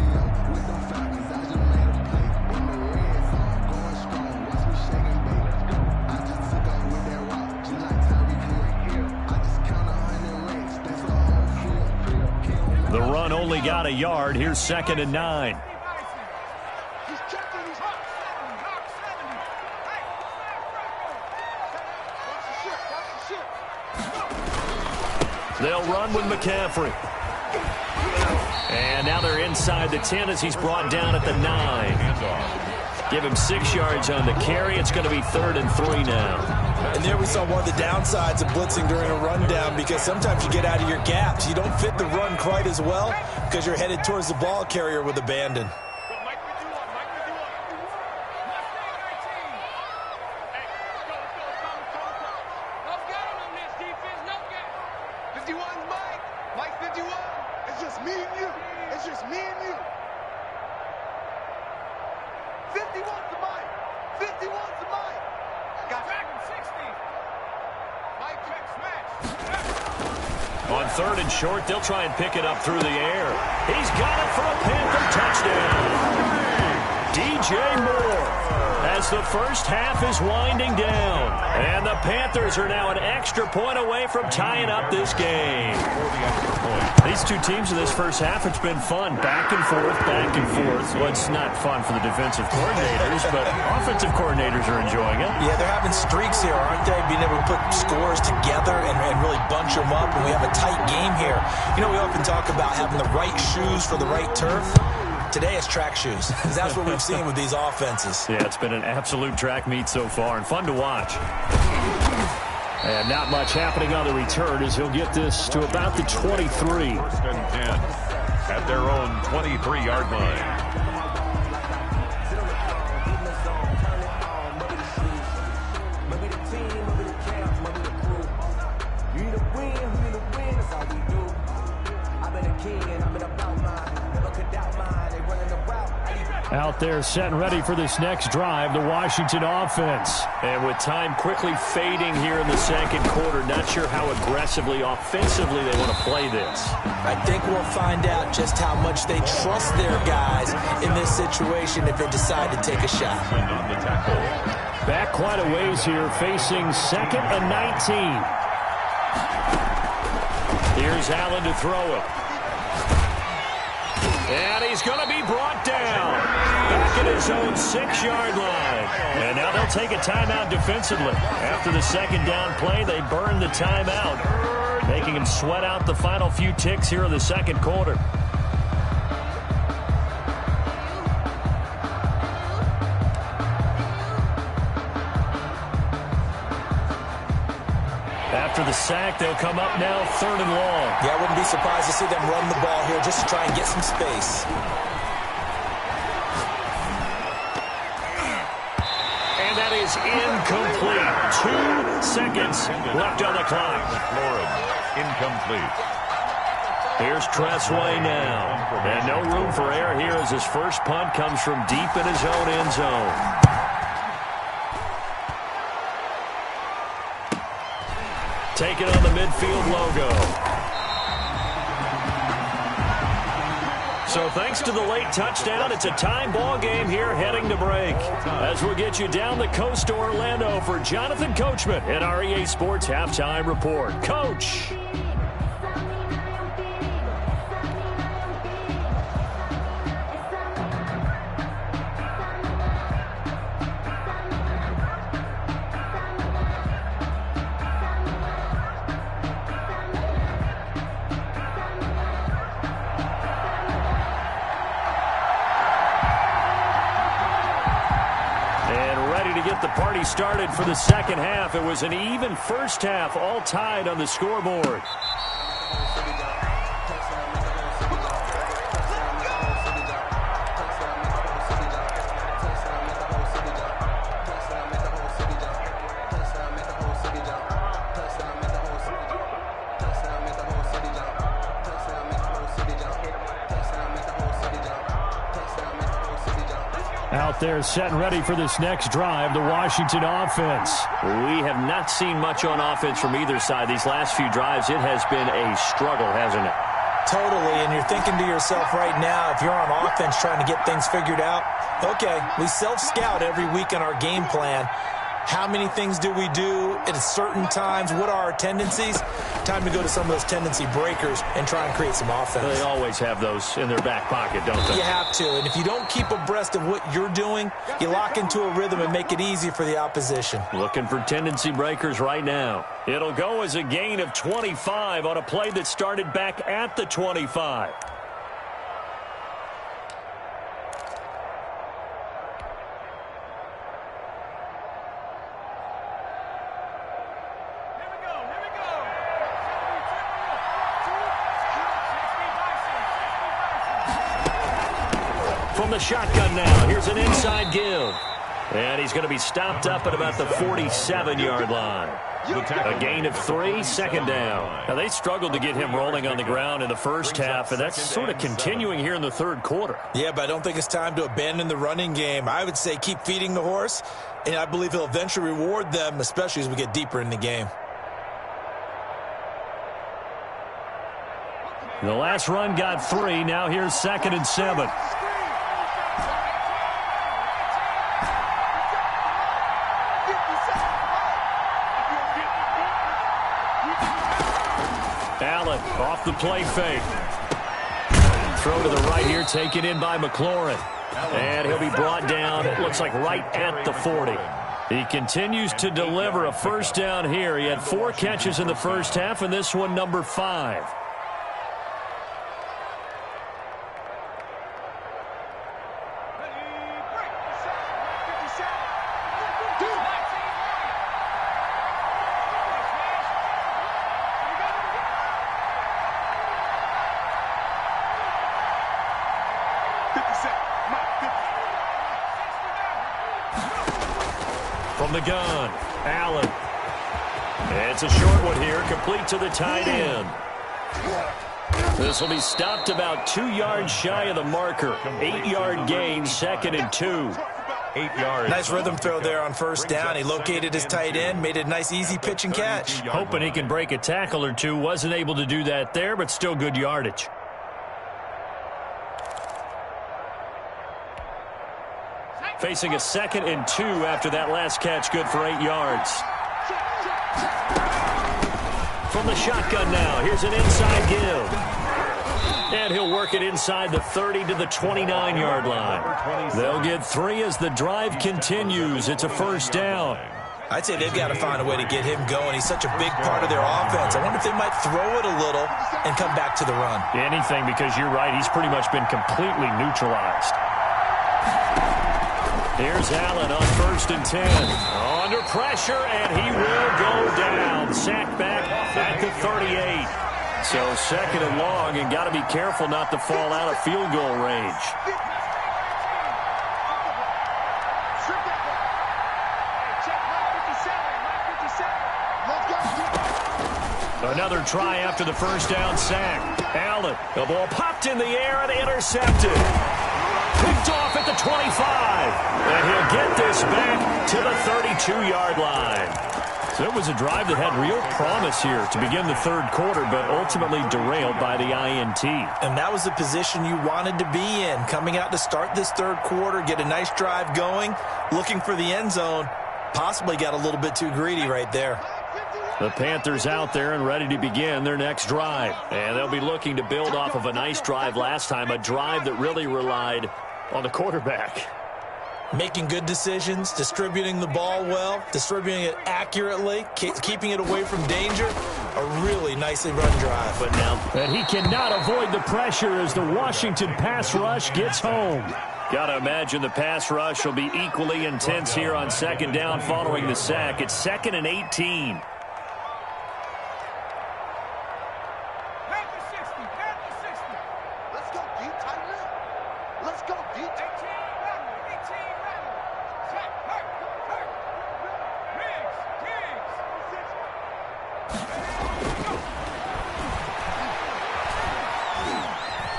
The run only got a yard. Here's 2nd and 9. They'll run with McCaffrey. And now they're inside the 10 as he's brought down at the 9. Give him 6 yards on the carry. It's going to be 3rd and 3 now. And there we saw one of the downsides of blitzing during a rundown because sometimes you get out of your gaps. You don't fit the run quite as well because you're headed towards the ball carrier with abandon. On 3rd and short, they'll try and pick it up through the air. He's got it for a Panther touchdown. DJ Moore as the first half is winding down. And the Panthers are now an extra point away from tying up this game. These two teams in this first half, it's been fun. Back and forth, back and forth. Well, it's not fun for the defensive coordinators, but offensive coordinators are enjoying it. Yeah, they're having streaks here, aren't they? Being able to put scores together and really bunch them up, and we have a tight game here. You know, we often talk about having the right shoes for the right turf. Today it's track shoes. That's what we've seen with these offenses. Yeah, it's been an absolute track meet so far and fun to watch. And not much happening on the return as he'll get this to about the 23. 1st and 10 at their own 23-yard line. Out there set and ready for this next drive, the Washington offense. And with time quickly fading here in the second quarter, not sure how aggressively, offensively they want to play this. I think we'll find out just how much they trust their guys in this situation if they decide to take a shot. On the tackle. Back quite a ways here, facing 2nd and 19. Here's Allen to throw it. And he's going to be brought down back at his own 6-yard line. And now they'll take a timeout defensively. After the 2nd down play, they burn the timeout, making him sweat out the final few ticks here in the second quarter. After the sack, they'll come up now 3rd and long. Yeah, I wouldn't be surprised to see them run the ball here just to try and get some space. And that is incomplete. 2 seconds left on the clock. Incomplete. Here's Tressway now. And no room for error here as his first punt comes from deep in his own end zone. Taking on the midfield logo. So thanks to the late touchdown, it's a time ball game here heading to break. As we'll get you down the coast to Orlando for Jonathan Coachman at our EA Sports Halftime Report. Coach. The party started for the second half. It was an even first half, all tied on the scoreboard. Out there set and ready for this next drive, the Washington offense. We have not seen much on offense from either side these last few drives. It has been a struggle, hasn't it? Totally, and you're thinking to yourself right now, if you're on offense trying to get things figured out, okay, we self-scout every week on our game plan. How many things do we do at certain times? What are our tendencies? Time to go to some of those tendency breakers and try and create some offense. They always have those in their back pocket, don't they? You have to, and if you don't keep abreast of what you're doing, you lock into a rhythm and make it easy for the opposition. Looking for tendency breakers right now. It'll go as a gain of 25 on a play that started back at the 25. From the shotgun now, here's an inside give. And he's going to be stopped up at about the 47-yard line. A gain of 3, 2nd down. Now, they struggled to get him rolling on the ground in the first half, and that's sort of continuing here in the third quarter. Yeah, but I don't think it's time to abandon the running game. I would say keep feeding the horse, and I believe he'll eventually reward them, especially as we get deeper in the game. The last run got 3. Now here's 2nd and 7. Allen off the play fake. Throw to the right here, taken in by McLaurin. And he'll be brought down, it looks like right at the 40. He continues to deliver a first down here. He had 4 catches in the first half, and this one number 5. From the gun, Allen. It's a short one here, complete to the tight end. This will be stopped about 2 yards shy of the marker. 8-yard gain, 2nd and 2. 8 yards. Nice rhythm throw there on first down. He located his tight end, made a nice easy pitch and catch. Hoping he can break a tackle or two. Wasn't able to do that there, but still good yardage. Facing a 2nd and 2 after that last catch, good for 8 yards. From the shotgun now, here's an inside give. And he'll work it inside the 30 to the 29-yard line. They'll get 3 as the drive continues. It's a first down. I'd say they've got to find a way to get him going. He's such a big part of their offense. I wonder if they might throw it a little and come back to the run. Anything, because you're right, he's pretty much been completely neutralized. Here's Allen on 1st and 10. Under pressure, and he will go down. Sacked back at the 38. So 2nd and long, and got to be careful not to fall out of field goal range. Another try after the 1st down sack. Allen, the ball popped in the air and intercepted. Picked off at the 25. And he'll get this back to the 32-yard line. So it was a drive that had real promise here to begin the 3rd quarter, but ultimately derailed by the INT. And that was the position you wanted to be in. Coming out to start this 3rd quarter, get a nice drive going, looking for the end zone. Possibly got a little bit too greedy right there. The Panthers out there and ready to begin their next drive. And they'll be looking to build off of a nice drive last time, a drive that really relied on the quarterback. Making good decisions, distributing the ball well, distributing it accurately, keeping it away from danger. A really nicely run drive. But now, and he cannot avoid the pressure as the Washington pass rush gets home. Got to imagine the pass rush will be equally intense here on 2nd down following the sack. It's 2nd and 18.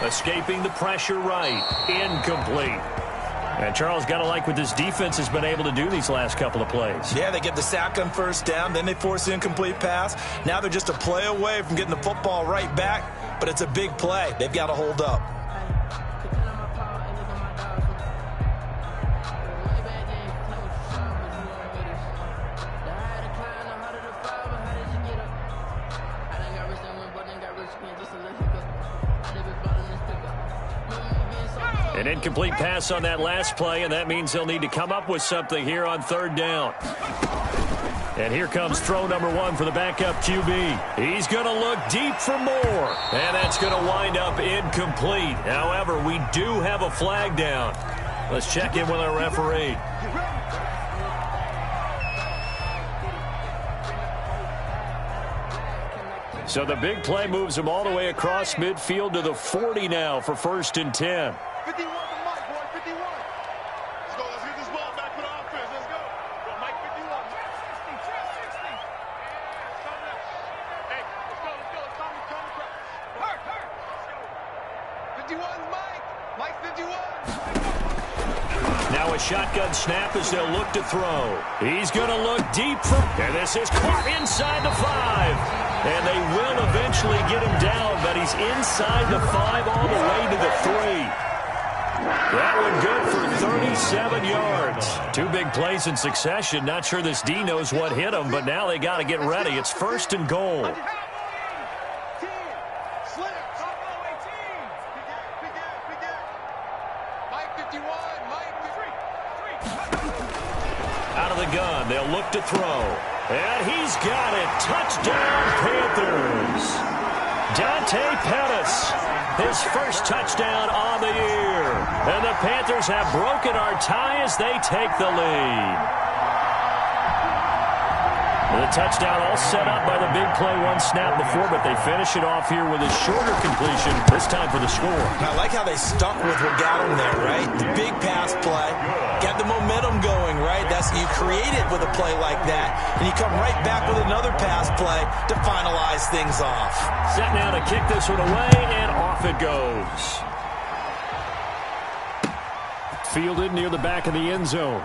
Escaping the pressure right. Incomplete. And Charles, got to like what this defense has been able to do these last couple of plays. Yeah, they get the sack on 1st down, then they force the incomplete pass. Now they're just a play away from getting the football right back, but it's a big play. They've got to hold up. An incomplete pass on that last play, and that means they'll need to come up with something here on 3rd down. And here comes throw number 1 for the backup QB. He's going to look deep for more, and that's going to wind up incomplete. However, we do have a flag down. Let's check in with our referee. So the big play moves him all the way across midfield to the 40 now for 1st and 10. 51 to Mike, boy, 51. Let's go, let's get this ball back for the offense. Let's go. Go, Mike, 51. 60, 60. Hey, let's go. It's time to come across. Hurt. Let's go. 51's Mike. Mike, 51. Now a shotgun snap as they'll look to throw. He's going to look deep from, and this is caught inside the 5. And they will eventually get him down, but he's inside the 5 all the way to the 3. That one good for 37 yards. 2 big plays in succession. Not sure this D knows what hit him, but now they got to get ready. It's 1st and goal. Out of the gun, they'll look to throw. And he's got it. Touchdown, Panthers. Dante Pettis, his first touchdown on the year. And the Panthers have broken our tie as they take the lead. The touchdown all set up by the big play, 1 snap before, but they finish it off here with a shorter completion, this time for the score. I like how they stuck with what got them there, right? The big pass play, got the momentum going, right? That's, you create it with a play like that, and you come right back with another pass play to finalize things off. Set now to kick this one away, and off it goes. Fielded near the back of the end zone.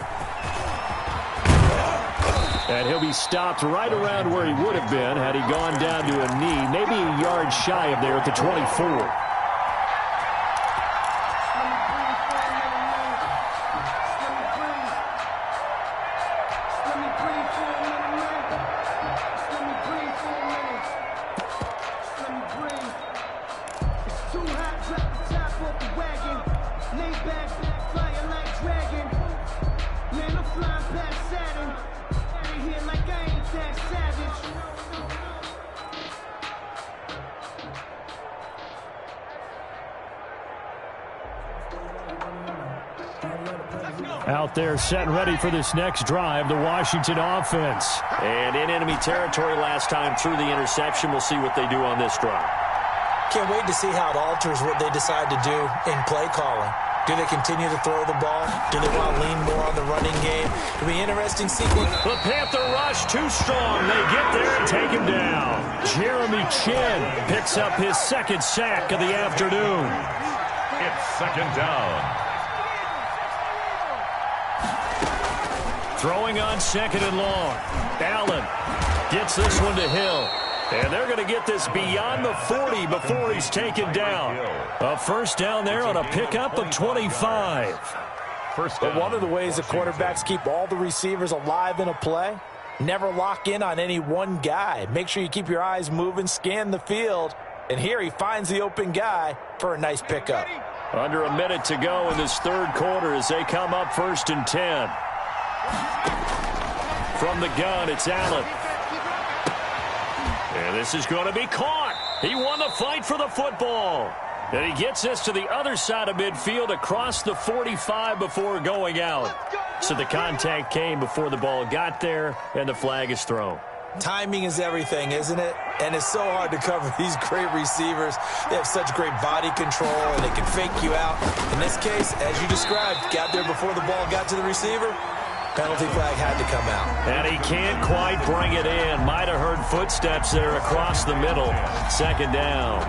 And he'll be stopped right around where he would have been had he gone down to a knee, maybe a yard shy of there at the 24. Out there set and ready for this next drive, the Washington offense. And in enemy territory last time through the interception. We'll see what they do on this drive. Can't wait to see how it alters what they decide to do in play calling. Do they continue to throw the ball? Do they want to lean more on the running game? It'll be interesting sequence. The Panther rush too strong. They get there and take him down. Jeremy Chin picks up his second sack of the afternoon. It's second down. Throwing on second and long. Allen gets this one to Hill. And they're going to get this beyond the 40 before he's taken down. A first down there on a pickup of 25. But one of the ways the quarterbacks keep all the receivers alive in a play, never lock in on any one guy. Make sure you keep your eyes moving, scan the field. And here he finds the open guy for a nice pickup. Under a minute to go in this third quarter as they come up 1st and 10. From the gun, it's Allen. And this is going to be caught. He won the fight for the football. And he gets this to the other side of midfield across the 45 before going out. So the contact came before the ball got there, and the flag is thrown. Timing is everything, isn't it? And it's so hard to cover these great receivers. They have such great body control, and they can fake you out. In this case, as you described, got there before the ball got to the receiver. Penalty flag had to come out. And he can't quite bring it in. Might have heard footsteps there across the middle. Second down.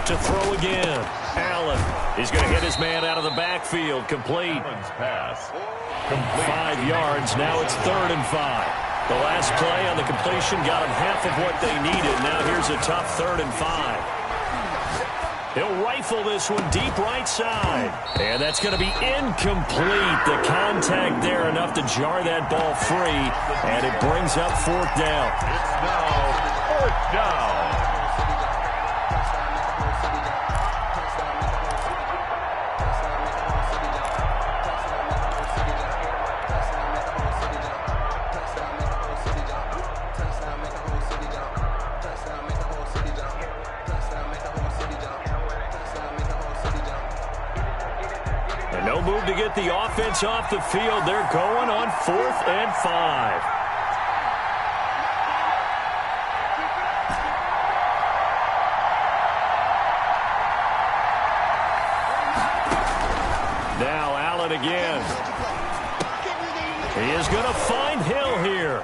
To throw again. Allen. He's going to hit his man out of the backfield. Complete. Pass. 5 yards. Now it's 3rd and 5. The last play on the completion got him half of what they needed. Now here's a tough 3rd and 5. He'll rifle this one deep right side. And that's going to be incomplete. The contact there enough to jar that ball free. And it brings up 4th down. It's now 4th down. No move to get the offense off the field. They're going on 4th and 5. Now Allen again. He is going to find Hill here.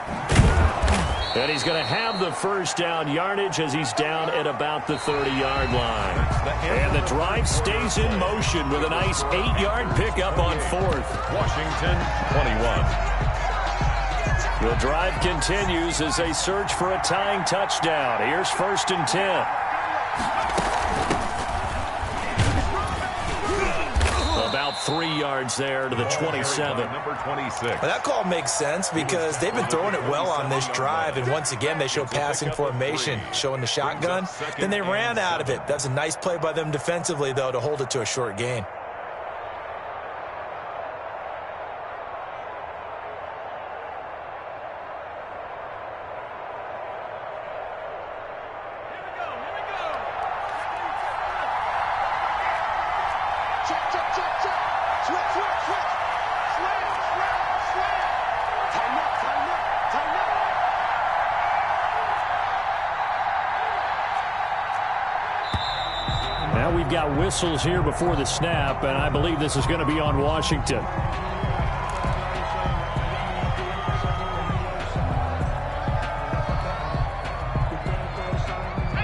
And he's going to have the first down yardage as he's down at about the 30-yard line. And the drive stays in motion with a nice 8-yard pickup on 4th. Washington 21. The drive continues as they search for a tying touchdown. Here's 1st and 10. About 3 yards there to the 27. Number 26. Well, that call makes sense because they've been throwing it well on this drive, and once again they show passing formation, showing the shotgun. Then they ran out of it. That's a nice play by them defensively, though, to hold it to a short gain. Now we've got whistles here before the snap, and I believe this is going to be on Washington.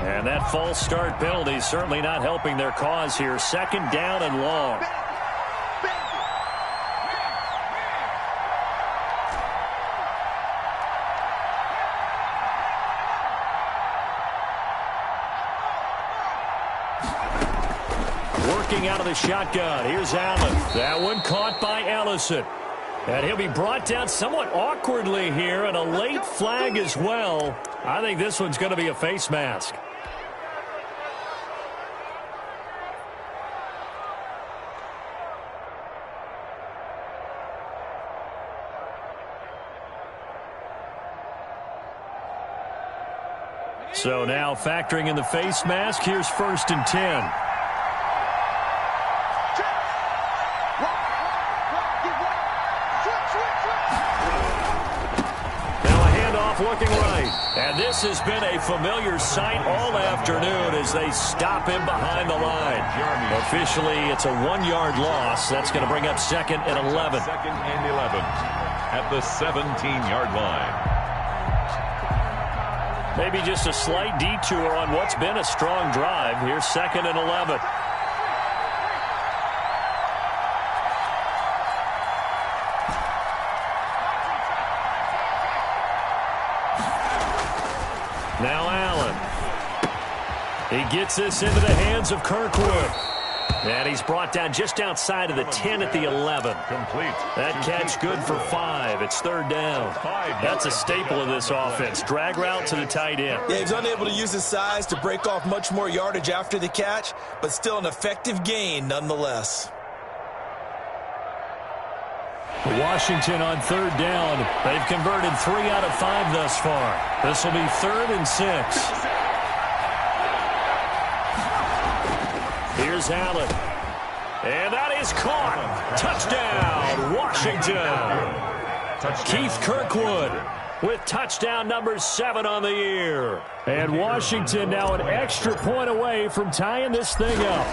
And that false start penalty is certainly not helping their cause here. 2nd down and long. Working out of the shotgun. Here's Allen. That one caught by Ellison. And he'll be brought down somewhat awkwardly here, and a late flag as well. I think this one's going to be a face mask. So now factoring in the face mask, here's 1st and 10. Looking right. And this has been a familiar sight all afternoon as they stop him behind the line. Officially, it's a 1-yard loss. That's going to bring up 2nd and 11. 2nd and 11 at the 17-yard line. Maybe just a slight detour on what's been a strong drive. Here's 2nd and 11. Now Allen. He gets this into the hands of Kirkwood. And he's brought down just outside of the 10 at the 11. Complete. That catch good for 5. It's 3rd down. That's a staple of this offense. Drag route to the tight end. Yeah, he's unable to use his size to break off much more yardage after the catch, but still an effective gain nonetheless. Washington on 3rd down. They've converted 3 out of 5 thus far. This will be 3rd and 6. Here's Allen. And that is caught. Touchdown, Washington. Keith Kirkwood with touchdown number 7 on the year. And Washington now an extra point away from tying this thing up.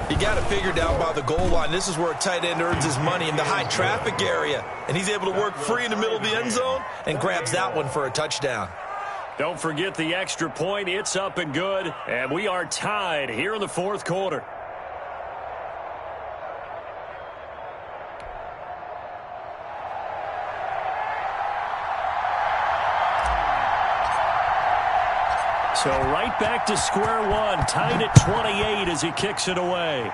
You got to figure down by the goal line. This is where a tight end earns his money, in the high traffic area. And he's able to work free in the middle of the end zone and grabs that one for a touchdown. Don't forget the extra point. It's up and good. And we are tied here in the 4th quarter. So right back to square one, tied at 28 as he kicks it away.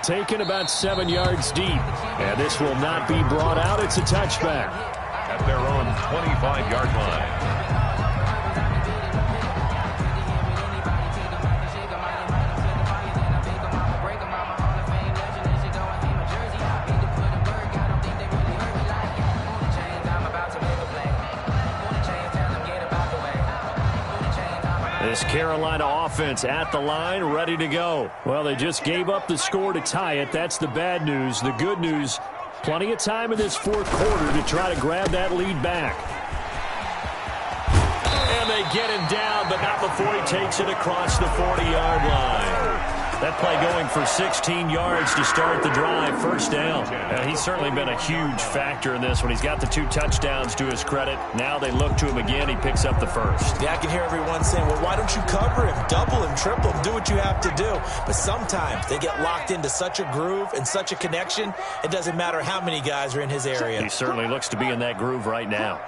Taken about 7 yards deep, and this will not be brought out. It's a touchback. At their own 25-yard line. This Carolina offense at the line, ready to go. Well, they just gave up the score to tie it. That's the bad news. The good news, plenty of time in this 4th quarter to try to grab that lead back. And they get him down, but not before he takes it across the 40-yard line. That play going for 16 yards to start the drive. 1st down. He's certainly been a huge factor in this one. He's got the 2 touchdowns to his credit. Now they look to him again. He picks up the 1st. Yeah, I can hear everyone saying, well, why don't you cover him, double him, triple him, do what you have to do. But sometimes they get locked into such a groove and such a connection, it doesn't matter how many guys are in his area. He certainly looks to be in that groove right now.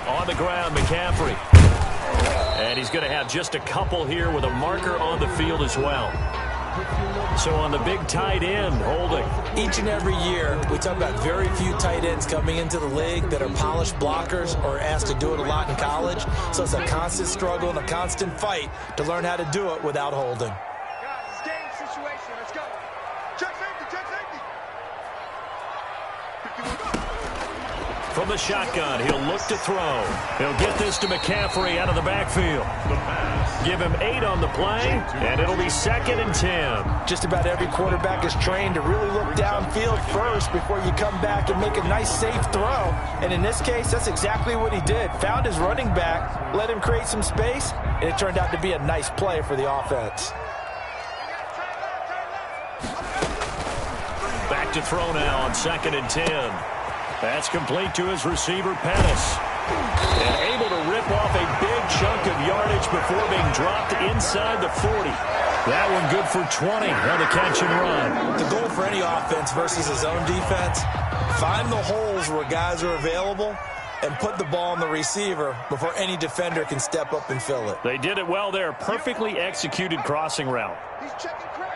On the ground, McCaffrey. And he's going to have just a couple here with a marker on the field as well. So on the big tight end, holding. Each and every year, we talk about very few tight ends coming into the league that are polished blockers or asked to do it a lot in college. So it's a constant struggle and a constant fight to learn how to do it without holding. Guys, game situation. Let's go. Check safety, check safety. 51, go. From the shotgun, he'll look to throw. He'll get this to McCaffrey out of the backfield. Give him 8 on the play, and it'll be 2nd and 10. Just about every quarterback is trained to really look downfield first before you come back and make a nice, safe throw. And in this case, that's exactly what he did. Found his running back, let him create some space, and it turned out to be a nice play for the offense. Back to throw now on 2nd and 10. That's complete to his receiver, Pettis. And able to rip off a big chunk of yardage before being dropped inside the 40. That one good for 20 on the catch and run. The goal for any offense versus his own defense, find the holes where guys are available and put the ball on the receiver before any defender can step up and fill it. They did it well there. Perfectly executed crossing route. He's checking Craig.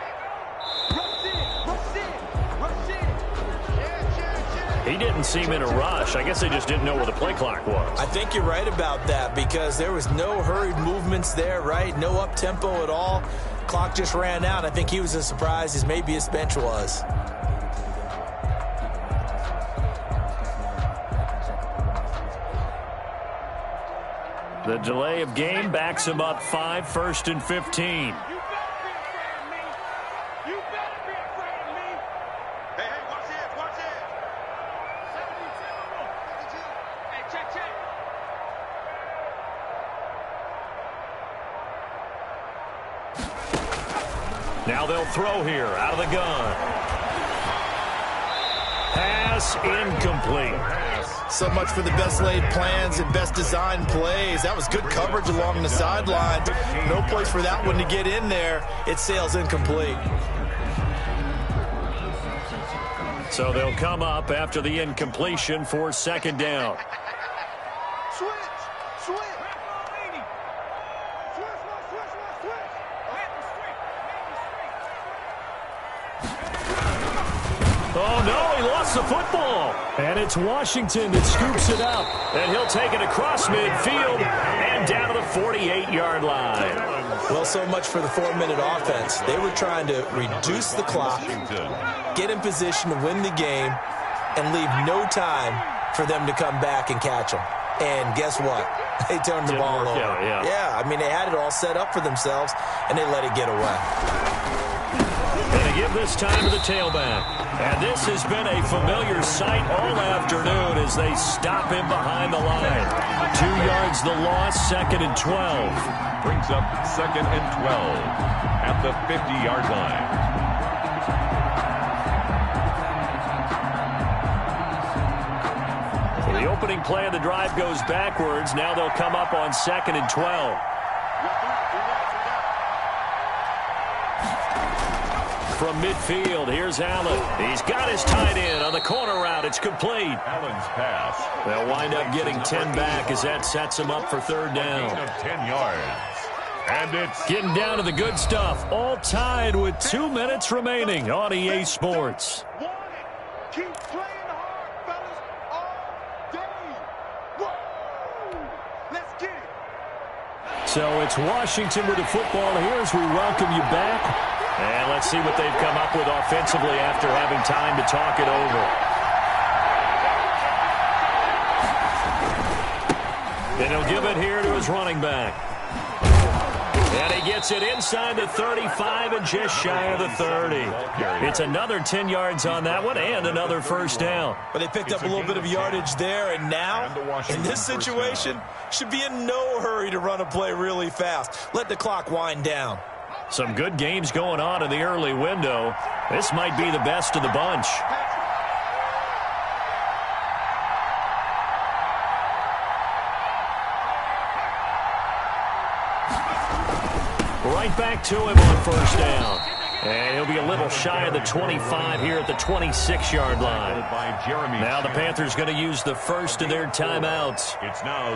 Rush in. He didn't seem in a rush. I guess they just didn't know where the play clock was. I think you're right about that because there was no hurried movements there, right? No up-tempo at all. Clock just ran out. I think he was as surprised as maybe his bench was. The delay of game backs him up 5, 1st and 15. Now they'll throw here out of the gun. Pass incomplete. So much for the best laid plans and best designed plays. That was good coverage along the sidelines. No place for that one to get in there. It sails incomplete. So they'll come up after the incompletion for 2nd down. Oh, no, he lost the football. And it's Washington that scoops it up. And he'll take it across midfield and down to the 48-yard line. Well, so much for the 4-minute offense. They were trying to reduce the clock, get in position to win the game, and leave no time for them to come back and catch them. And guess what? They turned the ball over. Yeah, I mean, they had it all set up for themselves, and they let it get away. And they give this time to the tailback. And this has been a familiar sight all afternoon as they stop him behind the line. 2 yards the loss, 2nd and 12. Brings up 2nd and 12 at the 50-yard line. So the opening play of the drive goes backwards. Now they'll come up on 2nd and 12. From midfield, here's Allen. He's got his tight end on the corner route. It's complete. Allen's pass. They'll wind up getting 10 back as that sets him up for 3rd down. Of 10 yards. And it's getting down to the good stuff. All tied with 2 minutes remaining on EA Sports. Keep playing hard, fellas, all day. Whoa! Let's get it. So it's Washington with the football here as we welcome you back. And let's see what they've come up with offensively after having time to talk it over. And he'll give it here to his running back. And he gets it inside the 35 and just shy of the 30. It's another 10 yards on that one and another 1st down. But they picked up a little bit of yardage there, and now, in this situation, should be in no hurry to run a play really fast. Let the clock wind down. Some good games going on in the early window. This might be the best of the bunch. Right back to him on 1st down. And he'll be a little shy of the 25 here at the 26-yard line. Now the Panthers going to use the first of their timeouts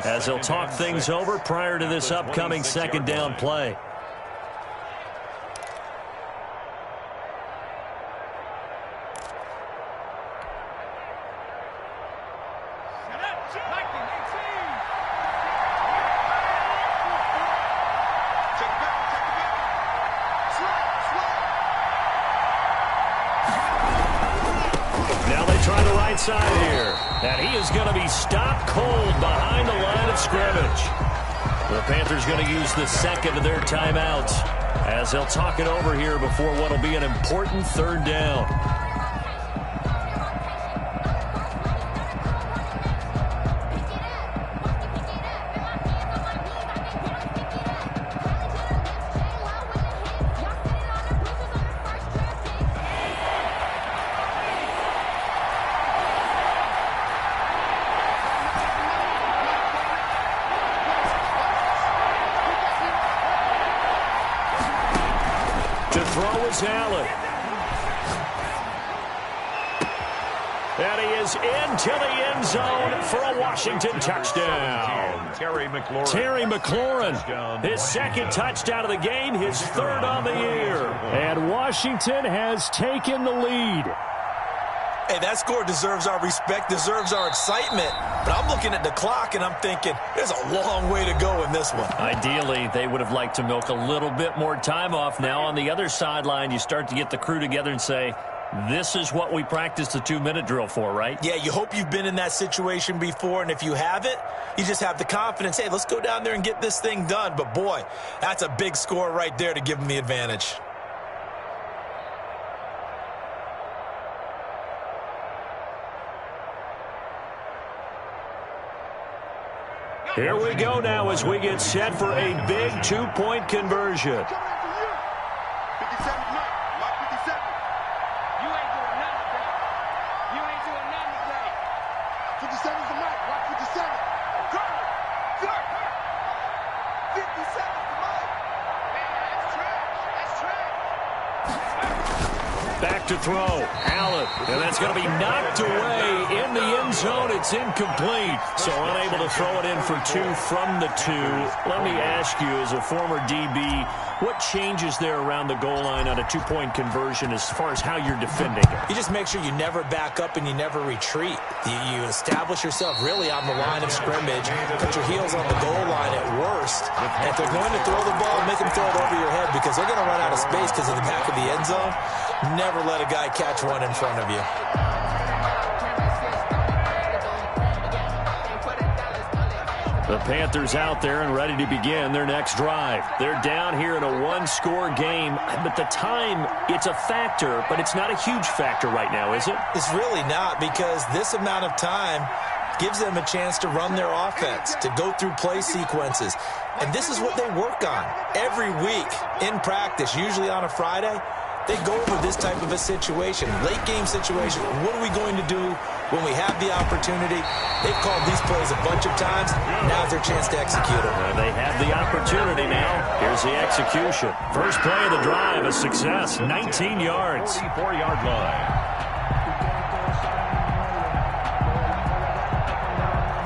as they'll talk things over prior to this upcoming 2nd down play. Side here, and he is going to be stopped cold behind the line of scrimmage. The Panthers going to use the 2nd of their timeouts as they'll talk it over here before what will be an important 3rd down. Allen. And he is into the end zone for a Washington touchdown. Terry McLaurin, his 2nd touchdown of the game, his 3rd on the year. And Washington has taken the lead. Hey, that score deserves our respect, deserves our excitement. But I'm looking at the clock, and I'm thinking there's a long way to go in this one. Ideally, they would have liked to milk a little bit more time off. Now on the other sideline, you start to get the crew together and say, this is what we practice the 2-minute drill for, right? Yeah, you hope you've been in that situation before, and if you haven't, you just have the confidence, hey, let's go down there and get this thing done. But, boy, that's a big score right there to give them the advantage. Here we go now as we get set for a big 2-point conversion. 57 Mike. Mike 57. You ain't doing nothing today. You ain't doing nothing today. 57's the Mike. Mike 57. Go. 57's the Mike. Man, that's trash. That's trash. Back to throw. Allen. And that's going to be knocked away in the end zone. It's incomplete. So unable to throw it in for 2 from the 2. Let me ask you, as a former DB, what changes there around the goal line on a 2-point conversion as far as how you're defending it? You just make sure you never back up and you never retreat. You establish yourself really on the line of scrimmage, put your heels on the goal line at worst. And if they're going to throw the ball, make them throw it over your head because they're going to run out of space because of the back of the end zone. Never let a guy catch one in front of you. The Panthers out there and ready to begin their next drive. They're down here in a 1-score game, but the time, it's a factor, but it's not a huge factor right now, is it? It's really not, because this amount of time gives them a chance to run their offense, to go through play sequences. And this is what they work on every week in practice, usually on a Friday. They go over this type of a situation, late game situation. What are we going to do when we have the opportunity? They've called these plays a bunch of times. Now's their chance to execute them. They have the opportunity now. Here's the execution. First play of the drive, a success, 19 yards. 44-yard line.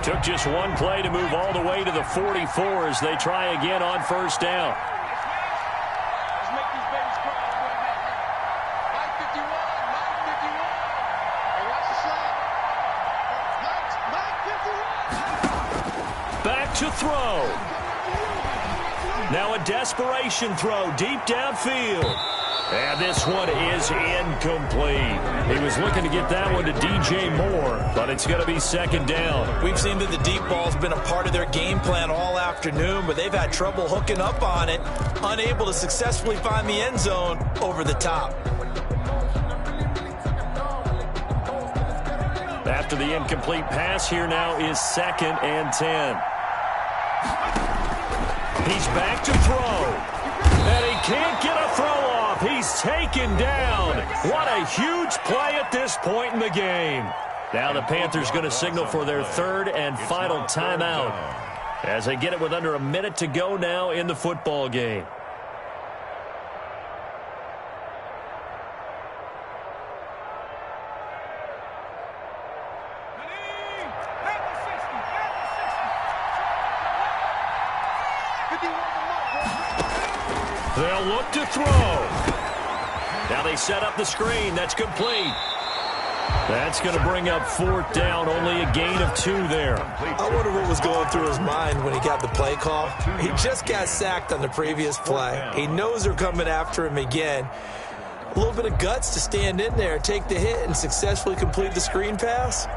Took just one play to move all the way to the 44 as they try again on first down. To throw. Now a desperation throw deep downfield. And this one is incomplete. He was looking to get that one to DJ Moore, but it's going to be second down. We've seen that the deep ball's been a part of their game plan all afternoon, but they've had trouble hooking up on it, unable to successfully find the end zone over the top. After the incomplete pass, here now is 2nd and 10. He's back to throw. And he can't get a throw off. He's taken down. What a huge play at this point in the game. Now the Panthers going to signal for their 3rd and final timeout as they get it with under a minute to go now in the football game. They'll look to throw. Now they set up the screen. That's complete. That's going to bring up 4th down. Only a gain of 2 there. I wonder what was going through his mind when he got the play call. He just got sacked on the previous play. He knows they're coming after him again. A little bit of guts to stand in there, take the hit, and successfully complete the screen pass.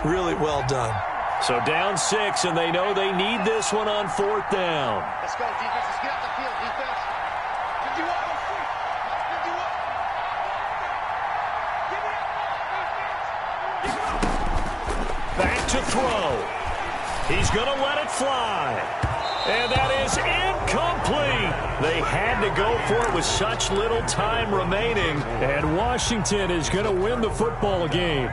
Really well done. So down 6, and they know they need this one on 4th down. Let's go, defense. Let's get out the field, defense. 51. 51. Back to throw. He's going to let it fly. And that is incomplete. They had to go for it with such little time remaining. And Washington is going to win the football game.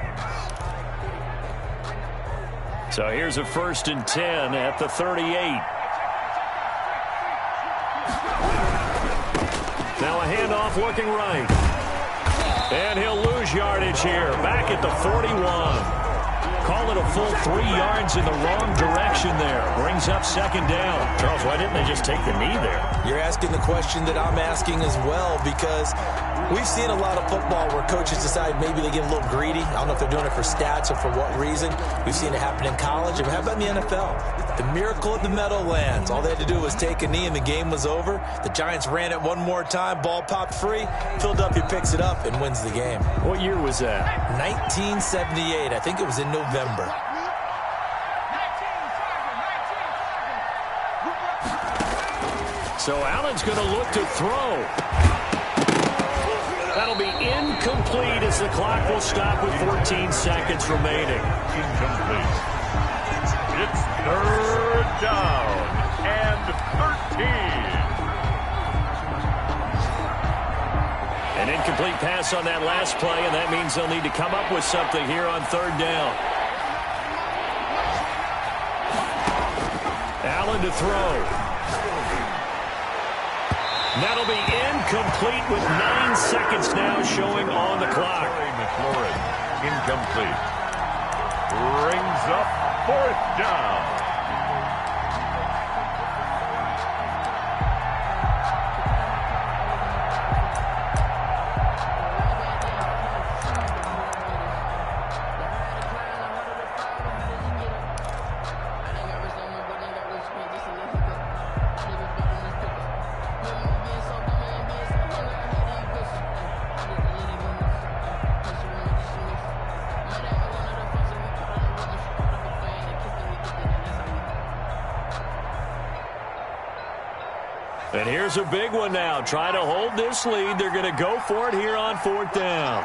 So here's a 1st and 10 at the 38. Now a handoff working right. And he'll lose yardage here. Back at the 41. Call it a a full 3 yards in the wrong direction there. Brings up second down. Charles, why didn't they just take the knee there? You're asking the question that I'm asking as well, because we've seen a lot of football where coaches decide maybe they get a little greedy. I don't know if they're doing it for stats or for what reason. We've seen it happen in college. But how about in the NFL? The miracle of the Meadowlands. All they had to do was take a knee and the game was over. The Giants ran it one more time. Ball popped free. Philadelphia picks it up and wins the game. What year was that? 1978. I think it was in November. So Allen's going to look to throw. That'll be incomplete as the clock will stop with 14 seconds remaining. Incomplete. It's third down and 13. An incomplete pass on that last play, and that means they'll need to come up with something here on third down. Allen to throw. That'll be incomplete with 9 seconds now showing on the clock. McLaurin, incomplete. Brings up fourth down. And here's a big one now. Trying to hold this lead. They're going to go for it here on fourth down.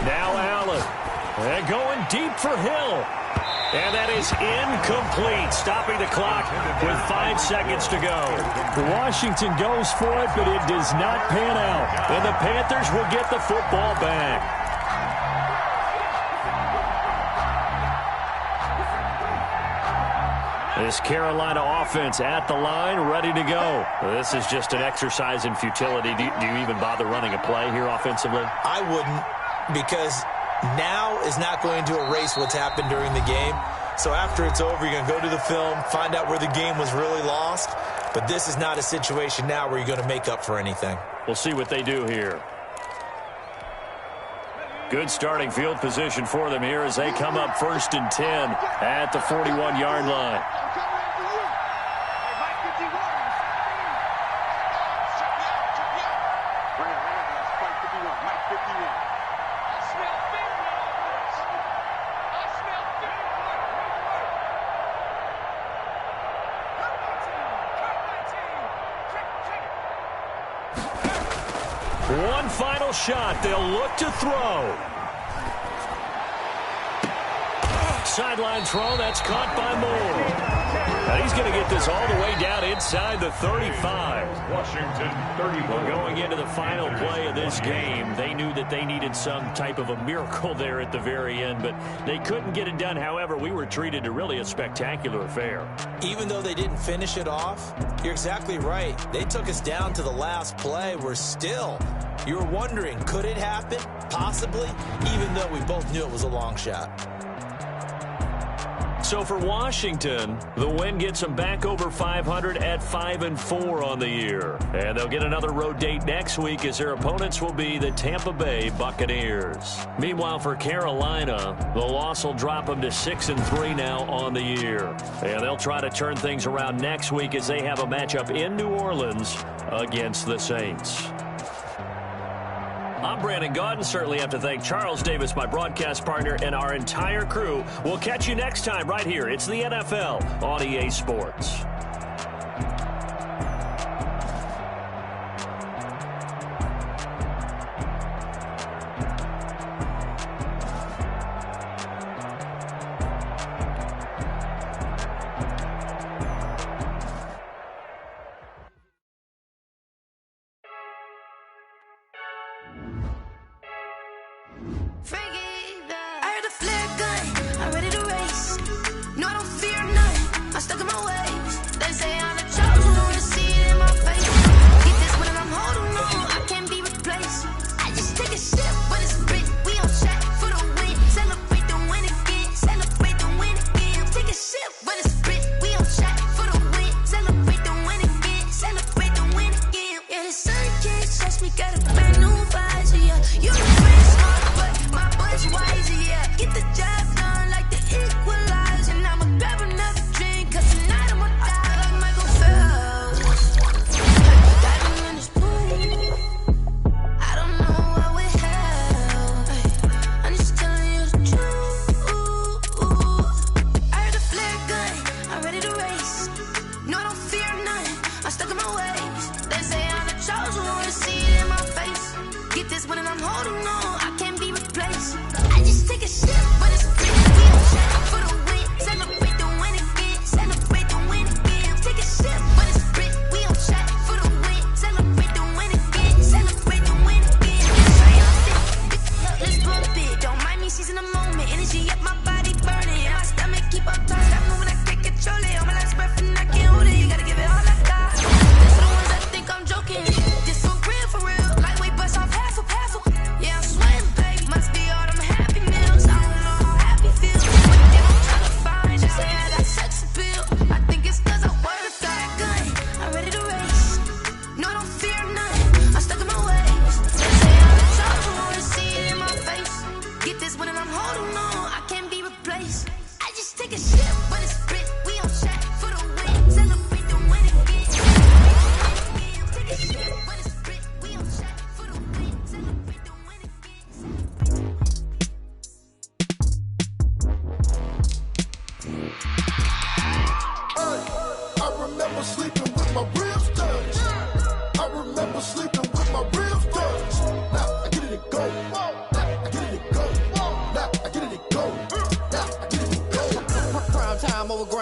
Now Allen. And going deep for Hill. And that is incomplete. Stopping the clock with 5 seconds to go. Washington goes for it, but it does not pan out. And the Panthers will get the football back. This Carolina offense at the line, ready to go. This is just an exercise in futility. Do you even bother running a play here offensively? I wouldn't, because now is not going to erase what's happened during the game. So after it's over, you're going to go to the film, find out where the game was really lost. But this is not a situation now where you're going to make up for anything. We'll see what they do here. Good starting field position for them here as they come up 1st and 10 at the 41-yard line. One final shot. They'll look to throw. Sideline throw. That's caught by Moore. Now he's going to get this all the way down inside the 35. Washington 31. Well, going into the final play of this game, they knew that they needed some type of a miracle there at the very end, but they couldn't get it done. However, we were treated to really a spectacular affair. Even though they didn't finish it off, you're exactly right. They took us down to the last play. We're still, you were wondering, could it happen? Possibly, even though we both knew it was a long shot. So for Washington, the win gets them back over 500 at 5-4 on the year. And they'll get another road date next week as their opponents will be the Tampa Bay Buccaneers. Meanwhile, for Carolina, the loss will drop them to 6-3 now on the year. And they'll try to turn things around next week as they have a matchup in New Orleans against the Saints. I'm Brandon Gaudin. Certainly have to thank Charles Davis, my broadcast partner, and our entire crew. We'll catch you next time right here. It's the NFL on EA Sports. Take a step, but it's brick. We on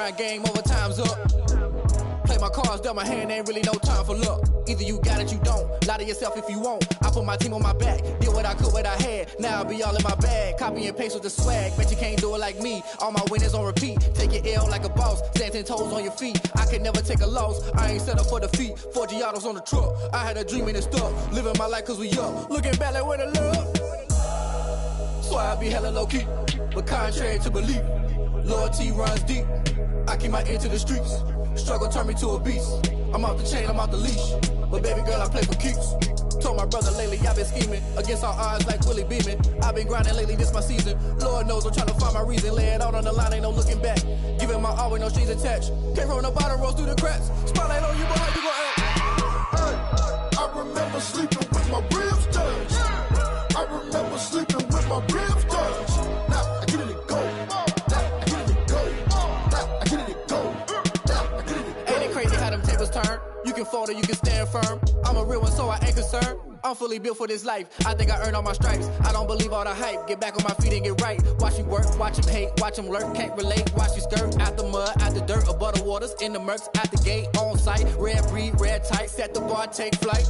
grind game over, time's up. Play my cards, dealt my hand, ain't really no time for luck. Either you got it, you don't. Lie to yourself if you won't. I put my team on my back, did what I could, what I had. Now I'll be all in my bag, copy and paste with the swag. Bet you can't do it like me, all my winners on repeat. Take your L like a boss, stand 10 toes on your feet. I can never take a loss, I ain't set up for defeat. 4 Giottos on the truck, I had a dream and it stuck. Living my life cause we up, looking back like where the love. So I be hella low key, but contrary to belief, loyalty runs deep. I keep my ear to the streets. Struggle turned me to a beast. I'm off the chain, I'm off the leash. But baby girl, I play for keeps. Told my brother lately, I've been scheming against all odds like Willie Beeman. I've been grinding lately, this my season. Lord knows I'm trying to find my reason. Lay it out on the line, ain't no looking back. Giving my all with no strings attached. Came from the bottom, rose through the cracks. Spotlight on you, but how you gon' act? Hey, I remember sleeping with my ribs touched. I remember sleeping with my ribs touched. Now I get it and go. Now I get it and go. Now I get it and go. Ain't it crazy how them tables turn? You can fold or you can stand firm. I'm a real one, so I ain't concerned. I'm fully built for this life. I think I earned all my stripes. I don't believe all the hype. Get back on my feet and get right. Watch you work, watch him hate, watch him lurk. Can't relate, watch you skirt. Out the mud, out the dirt, above the waters, in the murks, out the gate, on site. Red breed, red tight, set the bar, take flight.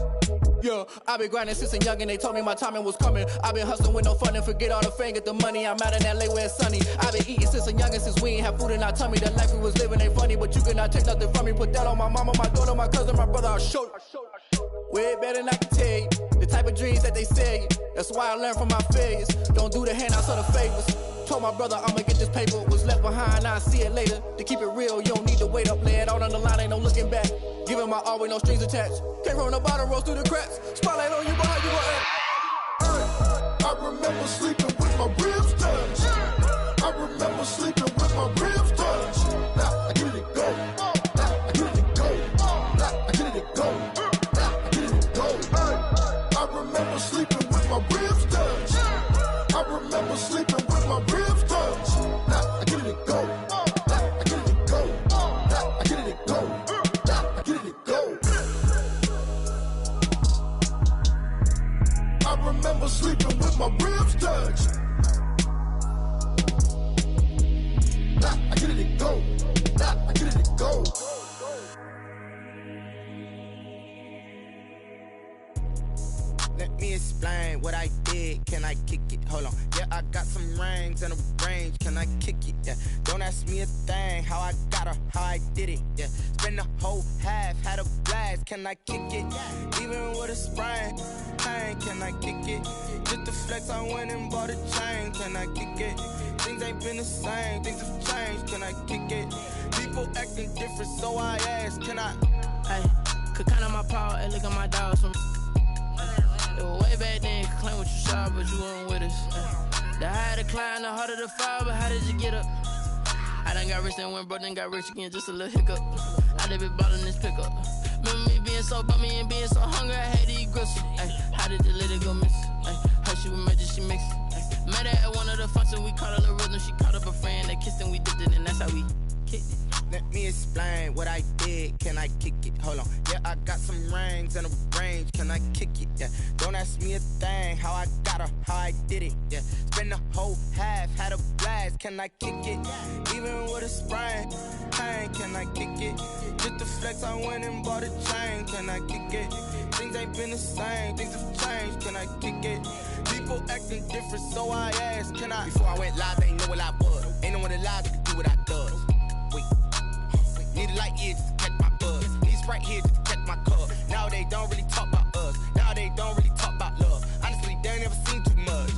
Yeah, I been grinding since a young and they told me my timing was coming. I been hustling with no fun and forget all the fame, get the money. I'm out in LA where it's sunny. I been eating since a young and since we ain't have food in our tummy. The life we was living ain't funny, but you cannot take nothing from me. Put that on my mama, my daughter, my cousin, my brother, I'll show you. Way better than I can tell you. The type of dreams that they sell you. That's why I learned from my failures. Don't do the handouts or the favors. Told my brother I'ma get this paper. Was left behind, I'll see it later. To keep it real, you don't need to wait up. Lay it out on the line, ain't no looking back. Giving my all with no strings attached. Came from the bottom, rose through the cracks. Spotlight on you, but how you gon' act? I remember sleeping with my ribs touched. I remember sleeping with my ribs touched. Now I get it and go. Now I get it and go. Now I get it and go. Now I get it and go. I remember sleeping with my ribs touched. I remember sleeping with my ribs touched. Now I get it and go. Now I get it and go. Now I get it and go. Now I get it and go. I remember sleeping with my ribs touched. Now I get it and go. Now I get it and go. Let me explain what I did. Can I kick it? Hold on. Yeah, I got some rings and a range. Can I kick it? Yeah. Don't ask me a thing. How I got her, how I did it. Yeah. Spend the whole half, had a blast. Can I kick it? Even with a sprain. Pain, can I kick it? Just the flex, I went and bought a chain. Can I kick it? Things ain't been the same. Things have changed. Can I kick it? People acting different, so I ask. Can I? Hey, could count on my power and look at my dogs from. It was way back then, you could claim what you saw, but you weren't with us. The higher the climb, the harder the fall, but how did you get up? I done got rich, then went broke, then got rich again, just a little hiccup. I done been ballin' this pickup. Remember me being so bummy and being so hungry, I had to eat gristle. Ay, how did you let it go miss? Ay, how she was magic, she mixed. Met her at one of the functions, we caught her the rhythm, she caught up a friend, they kissed and we dipped it, and that's how we kicked it. Let me explain what I did. Can I kick it? Hold on. Yeah, I got some rings and a range. Can I kick it? Yeah. Don't ask me a thing. How I got her, how I did it. Yeah. Spend the whole half, had a blast. Can I kick it? Even with a sprain. Pain, can I kick it? Just the flex, I went and bought a chain. Can I kick it? Things ain't been the same. Things have changed. Can I kick it? People acting different, so I asked. Can I? Before I went live, they ain't know what I was. Ain't no one alive that could do what I does. Wait. Need a light year just to catch my buzz. Need Sprite here just to catch my cup. Now they don't really talk about us. Now they don't really talk about love. Honestly, they ain't never seen too much.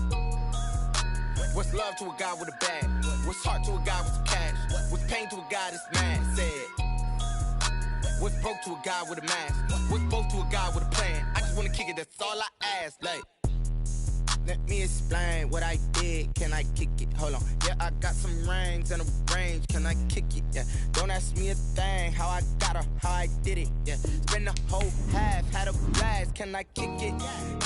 What's love to a guy with a bag? What's heart to a guy with some cash? What's pain to a guy that's mad? Said. What's broke to a guy with a mask? What's both to a guy with a plan? I just wanna kick it, that's all I ask. Like, let me explain what I did. Can I kick it? Hold on. Yeah, I got some rings and a range. Can I kick it? Yeah. Don't ask me a thing. How I got her, how I did it. Yeah. Spend the whole half, had a blast. Can I kick it?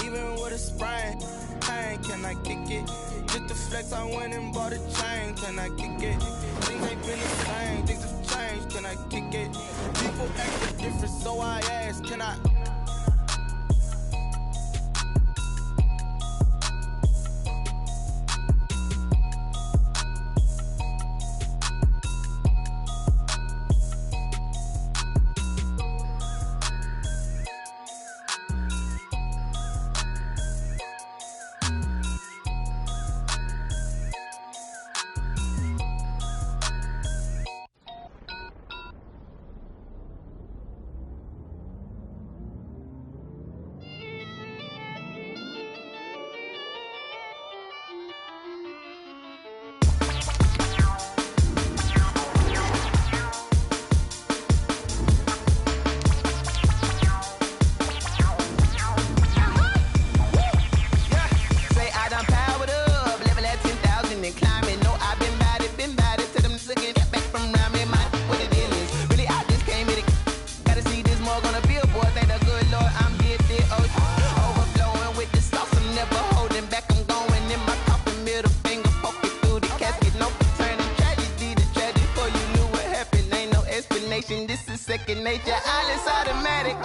Even with a sprain. Pain, can I kick it? Just the flex, I went and bought a chain. Can I kick it? Things ain't been the same. Things have changed. Can I kick it? People acting different, so I ask. Can I? second nature. All is automatic.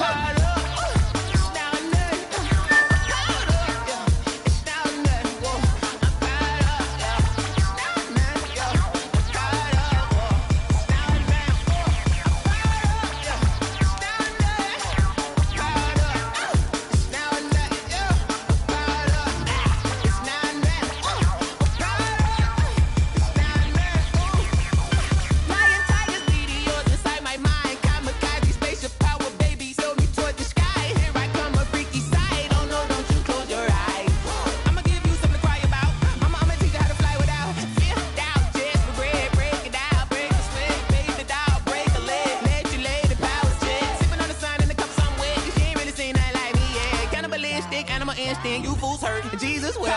You fools hurt. Jesus will.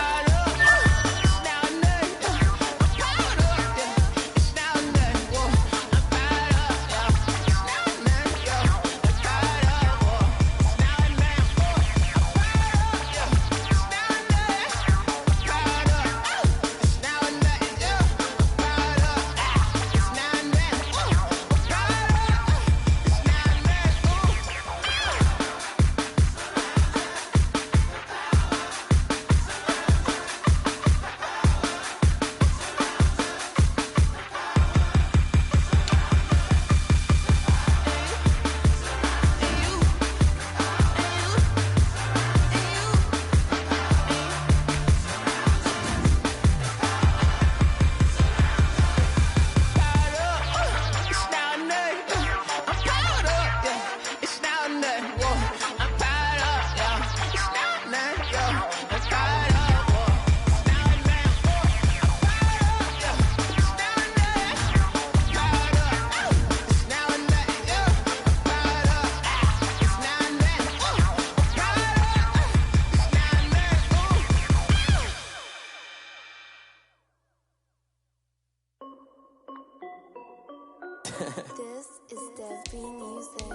This is Dev B Music.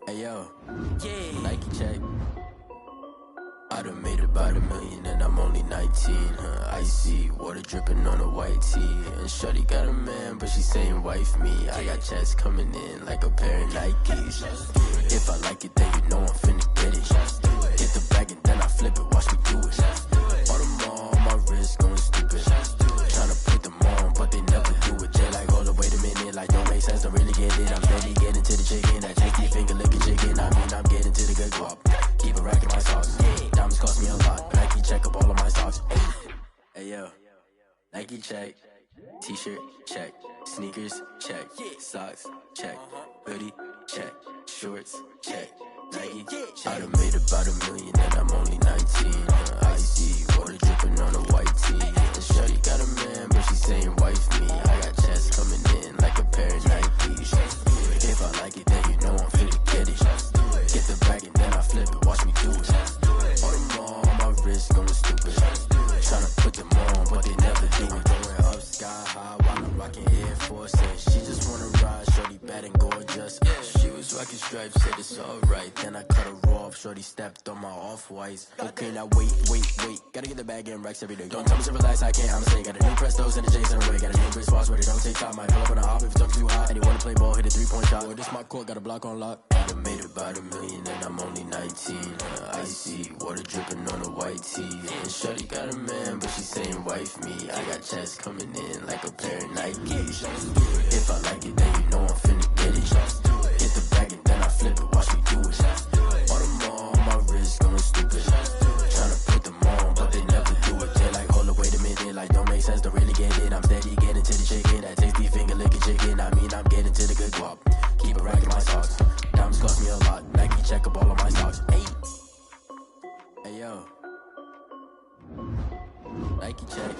Hey yo, yeah. Nike check. I done made about $1 million and I'm only 19. Icy water dripping on a white tee. And shorty got a man, but she saying wife me. I got checks coming in like a pair of Nikes. If I like it, then you know I'm finna get it. Hit the bag and then I flip it, watch me do it. All my wrist going stupid. Tryna put them on, but they never do it. They like, hold up, wait a minute, like don't make sense, don't really get it. I'm steady getting to the chicken, that tasty finger licking chicken. I mean, I'm getting to the good guap. Keep a rack in my socks. Diamonds cost me a lot. Nike check up all of my socks. Hey yo, Nike check. T-shirt check. Sneakers check. Socks check. Hoodie check. Shorts check. Nike I done made about $1 million and I'm only 19. Icy water dripping on a white tee. And shorty got a man, but she saying wife me. I got checks coming in like a pair of Nikes. If I like it, then you know I'm finna get it. Get the bag and then I flip it, watch me do it. All my wrist going stupid. Tryna put them on, but they never do it. Going up sky high while I'm rocking Air Force. And she just wanna ride, shorty bad and gorgeous. She was rocking stripes, said it's alright. Then I cut her off, shorty stepped on my off-whites. Okay, now wait. Gotta get the bag and racks every day. Don't tell me to relax, I can't, I'ma say. Got a new Prestos and a Jason away. Got a new wristwatch where they don't take time. Might pull up on a hop if it's talking too hot. And they wanna play ball, hit a 3-point shot. Well, this my court, got a block on lock. I done made about $1 million and I'm only 19. Icy water dripping on a white tee. And shorty got a man, but she saying wife me. I got checks coming in like a pair of Nikes. If I like it, then you know I'm finna get it. Hit the bag and then I flip it, watch me do it. All my wrist going stupid. Tryna put them on, but they never do it. They like, hold up, wait a minute, like don't make sense, don't really get it. I'm steady getting to the chicken, that tasty finger licking chicken. I mean, I'm getting to the good guap. Keep a rack in my socks. Diamonds cost me a lot. Nike check up all of my socks. Hey yo, Nike check.